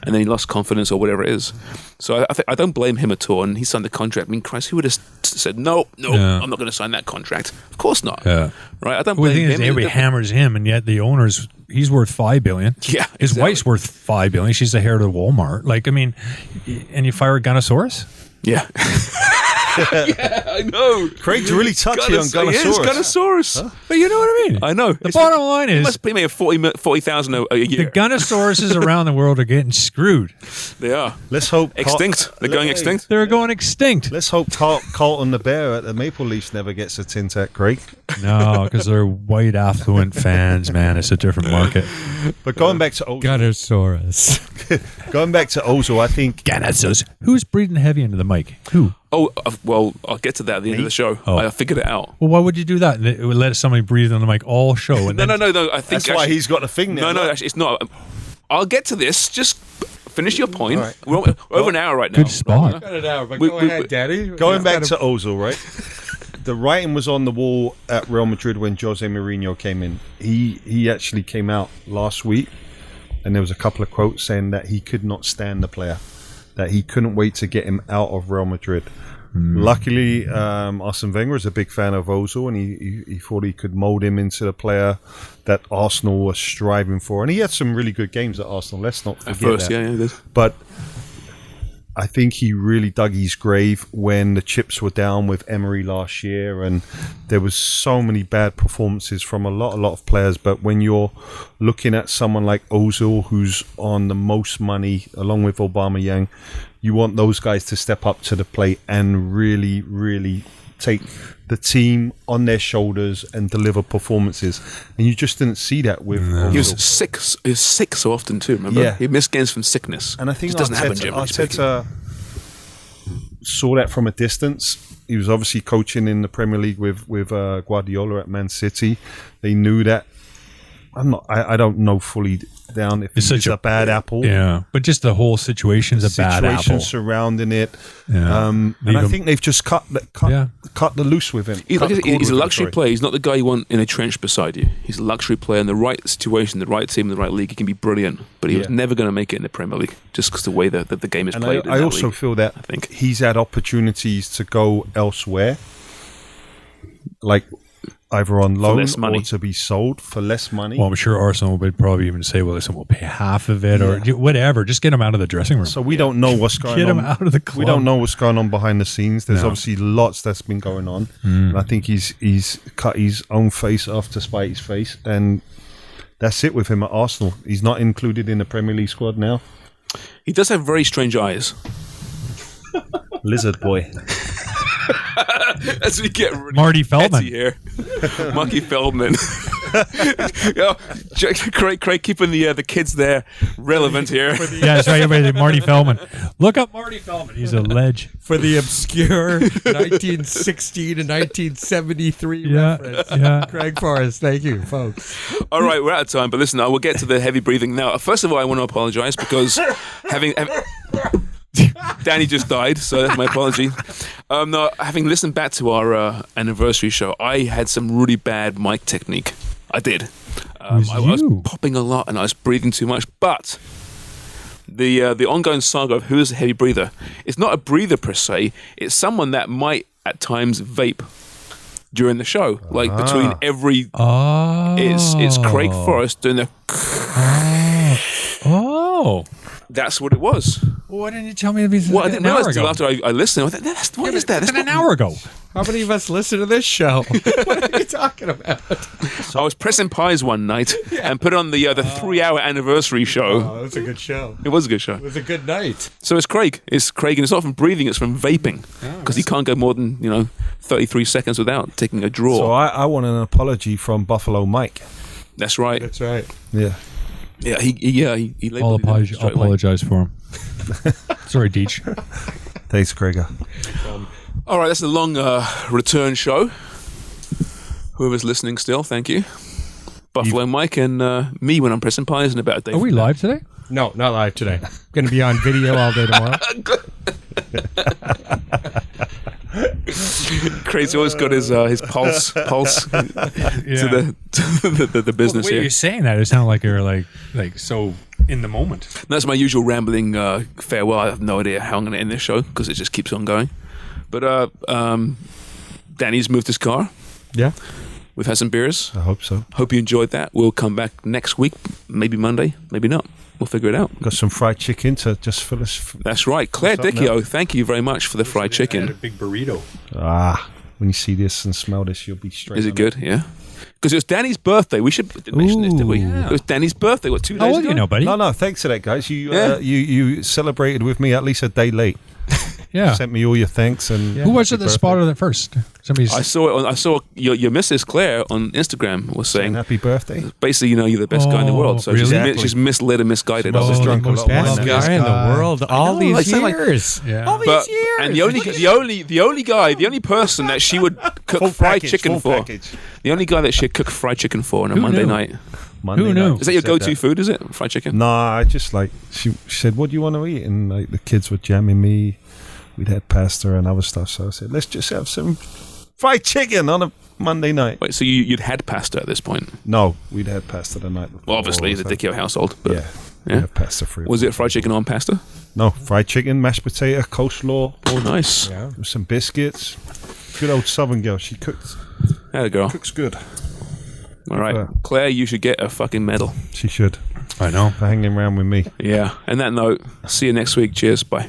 And then he lost confidence or whatever it is. So I don't blame him at all. And he signed the contract. I mean, Christ, who would have said, no, I'm not going to sign that contract? Of course not. Yeah. Right? I don't Well, the blame thing is, him. everybody hammers him, and yet the owner's he's worth $5 billion. Yeah, his exactly. wife's worth $5 billion. She's the heir to Walmart. Like, I mean, and you fire a Gunnosaurus? Yeah. Yeah, I know. Craig's really touchy on Gunnosaurus. He is Gunnosaurus. Huh? But you know what I mean? I know. The bottom line He is must pay me 40,000 a year. the Gunnosauruses around the world are getting screwed. They are. Let's hope Extinct. They're going extinct. They're going extinct. Let's hope Carlton the Bear at the Maple Leafs never gets a tin tack, Craig. No, because they're white affluent fans, man. It's a different market. But going back to Ozil, I think Gunnosaurus. Who's breathing heavy into the mic? Who? Oh, well, I'll get to that at the end of the show. Oh. I figured it out. Well, why would you do that? It would let somebody breathe on the mic all show. And No. then, I think that's why he's got the thing now. No, actually, it's not. I'll get to this. Just finish your point. All right. We're over an hour right now. Good spot. Got it out, but We- go we- ahead, Daddy. Going back to Ozil, right? The writing was on the wall at Real Madrid when Jose Mourinho came in. He actually came out last week, and there was a couple of quotes saying that he could not stand the player, that he couldn't wait to get him out of Real Madrid. Luckily, Arsene Wenger is a big fan of Ozil, and he thought he could mould him into the player that Arsenal was striving for. And he had some really good games at Arsenal. Let's not forget At first, that. yeah, it is. But I think he really dug his grave when the chips were down with Emery last year, and there was so many bad performances from a lot of players. But when you're looking at someone like Ozil, who's on the most money, along with Aubameyang, you want those guys to step up to the plate and really, really take the team on their shoulders and deliver performances. And you just didn't see that with Ozil. He was sick. He was sick so often too. Remember? Yeah. He missed games from sickness. And I think it doesn't happen generally speaking. Arteta saw that from a distance. He was obviously coaching in the Premier League with Guardiola at Man City. They knew that. I don't know fully down if he's a bad apple. Yeah, but just the whole situation's a bad apple. Surrounding it. Yeah. And I think they've just cut the loose with him. He's a luxury player. He's not the guy you want in a trench beside you. He's a luxury player in the right situation, the right team, the right league. He can be brilliant, but he was never going to make it in the Premier League just because the way that the game is played. I also feel that I think he's had opportunities to go elsewhere, like either on loan or to be sold for less money. Well, I'm sure Arsenal would probably even say, well, listen, we'll pay half of it or whatever. Just get him out of the dressing room. So we don't know what's going on. Get him out of the club. We don't know what's going on behind the scenes. There's obviously lots that's been going on. And I think he's cut his own face off to spite his face. And that's it with him at Arsenal. He's not included in the Premier League squad now. he does have very strange eyes. Lizard boy. As we get Marty Feldman here, Marky Feldman. Craig keeping the kids there relevant here. Yeah, that's right. Everybody, Marty Feldman. Look up Marty Feldman. He's a ledge. For the obscure 1916 to 1973 reference. Yeah. Craig Forrest, thank you, folks. All right, we're out of time, but listen, I will get to the heavy breathing now. First of all, I want to apologize because having Danny just died, so that's my apology. No, having listened back to our anniversary show, I had some really bad mic technique. I did. I was popping a lot and I was breathing too much. But the ongoing saga of who is a heavy breather, it's not a breather per se. It's someone that might at times vape during the show, like between every. It's Craig Forrest doing the. Oh. That's what it was. Well, why didn't you tell me? Well, I didn't realize until after I listened. I thought, what is that? That's an hour ago. How many of us listen to this show? What are you talking about? I was pressing pies one night and put on the 3-hour anniversary show. Oh, that was a good show. It was a good show. It was a good night. So it's Craig. And it's not from breathing, it's from vaping. Because he can't go more than 33 seconds without taking a draw. So I want an apology from Buffalo Mike. That's right. That's right. Yeah. Yeah, he I'll labeled it straight away. apologize for him. Sorry, Deech. Thanks, Gregor. All right, that's a long return show. Whoever's listening still, thank you. Buffalo Mike and me when I'm pressing pies in about a day. Are we live today? No, not live today. Going to be on video all day tomorrow. Craig's always got his pulse to the business the way here. you're saying that, it sounds like you're like so in the moment. That's my usual rambling farewell. I have no idea how I'm going to end this show because it just keeps on going. But Danny's moved his car. Yeah. We've had some beers. I hope so. Hope you enjoyed that. We'll come back next week, maybe Monday, maybe not. We'll figure it out. Got some fried chicken to just fill us. That's right. Claire Something Dichio, thank you very much for the fried I had a chicken. big burrito. When you see this and smell this, you'll be straight. Is it on good? Yeah. Because it was Danny's birthday. We didn't mention this, did we? Yeah. It was Danny's birthday. What, 2 days How old ago? are you know, buddy? No, thanks for that, guys. You Yeah. you celebrated with me at least a day late. Yeah. Sent me all your thanks and Who was it happy that spotted it first? Somebody's. I saw your missus Claire on Instagram was saying saying happy birthday. basically, you're the best guy in the world. So really? she's misled and misguided us. Just Oh, drunk a most lot of wine Best now. guy in the world. All know, these I sound like- years. Yeah. All these But years. and the only person that she would cook Full fried package, chicken full for, package. the only guy that she'd cook fried chicken for on a Who Monday knew? night. Monday Who knew? night Is that your said go-to food? Is it fried chicken? Nah, I just like she said, "What do you want to eat?" And like the kids were jamming me. We'd had pasta and other stuff, so I said, "Let's just have some fried chicken on a Monday night." Wait, so you'd had pasta at this point? No, we'd had pasta the night before. Well, obviously, it's a so- Dichio household. But Yeah, we Yeah? had pasta free. Was it fried chicken on pasta? No, fried chicken, mashed potato, coleslaw, Oh, nice. Yeah. with some biscuits. Good old Southern girl. She cooks There you go. good. All right, Yeah. Claire, you should get a fucking medal. She should I know. for hanging around with me. Yeah. And that note, see you next week. Cheers. Bye.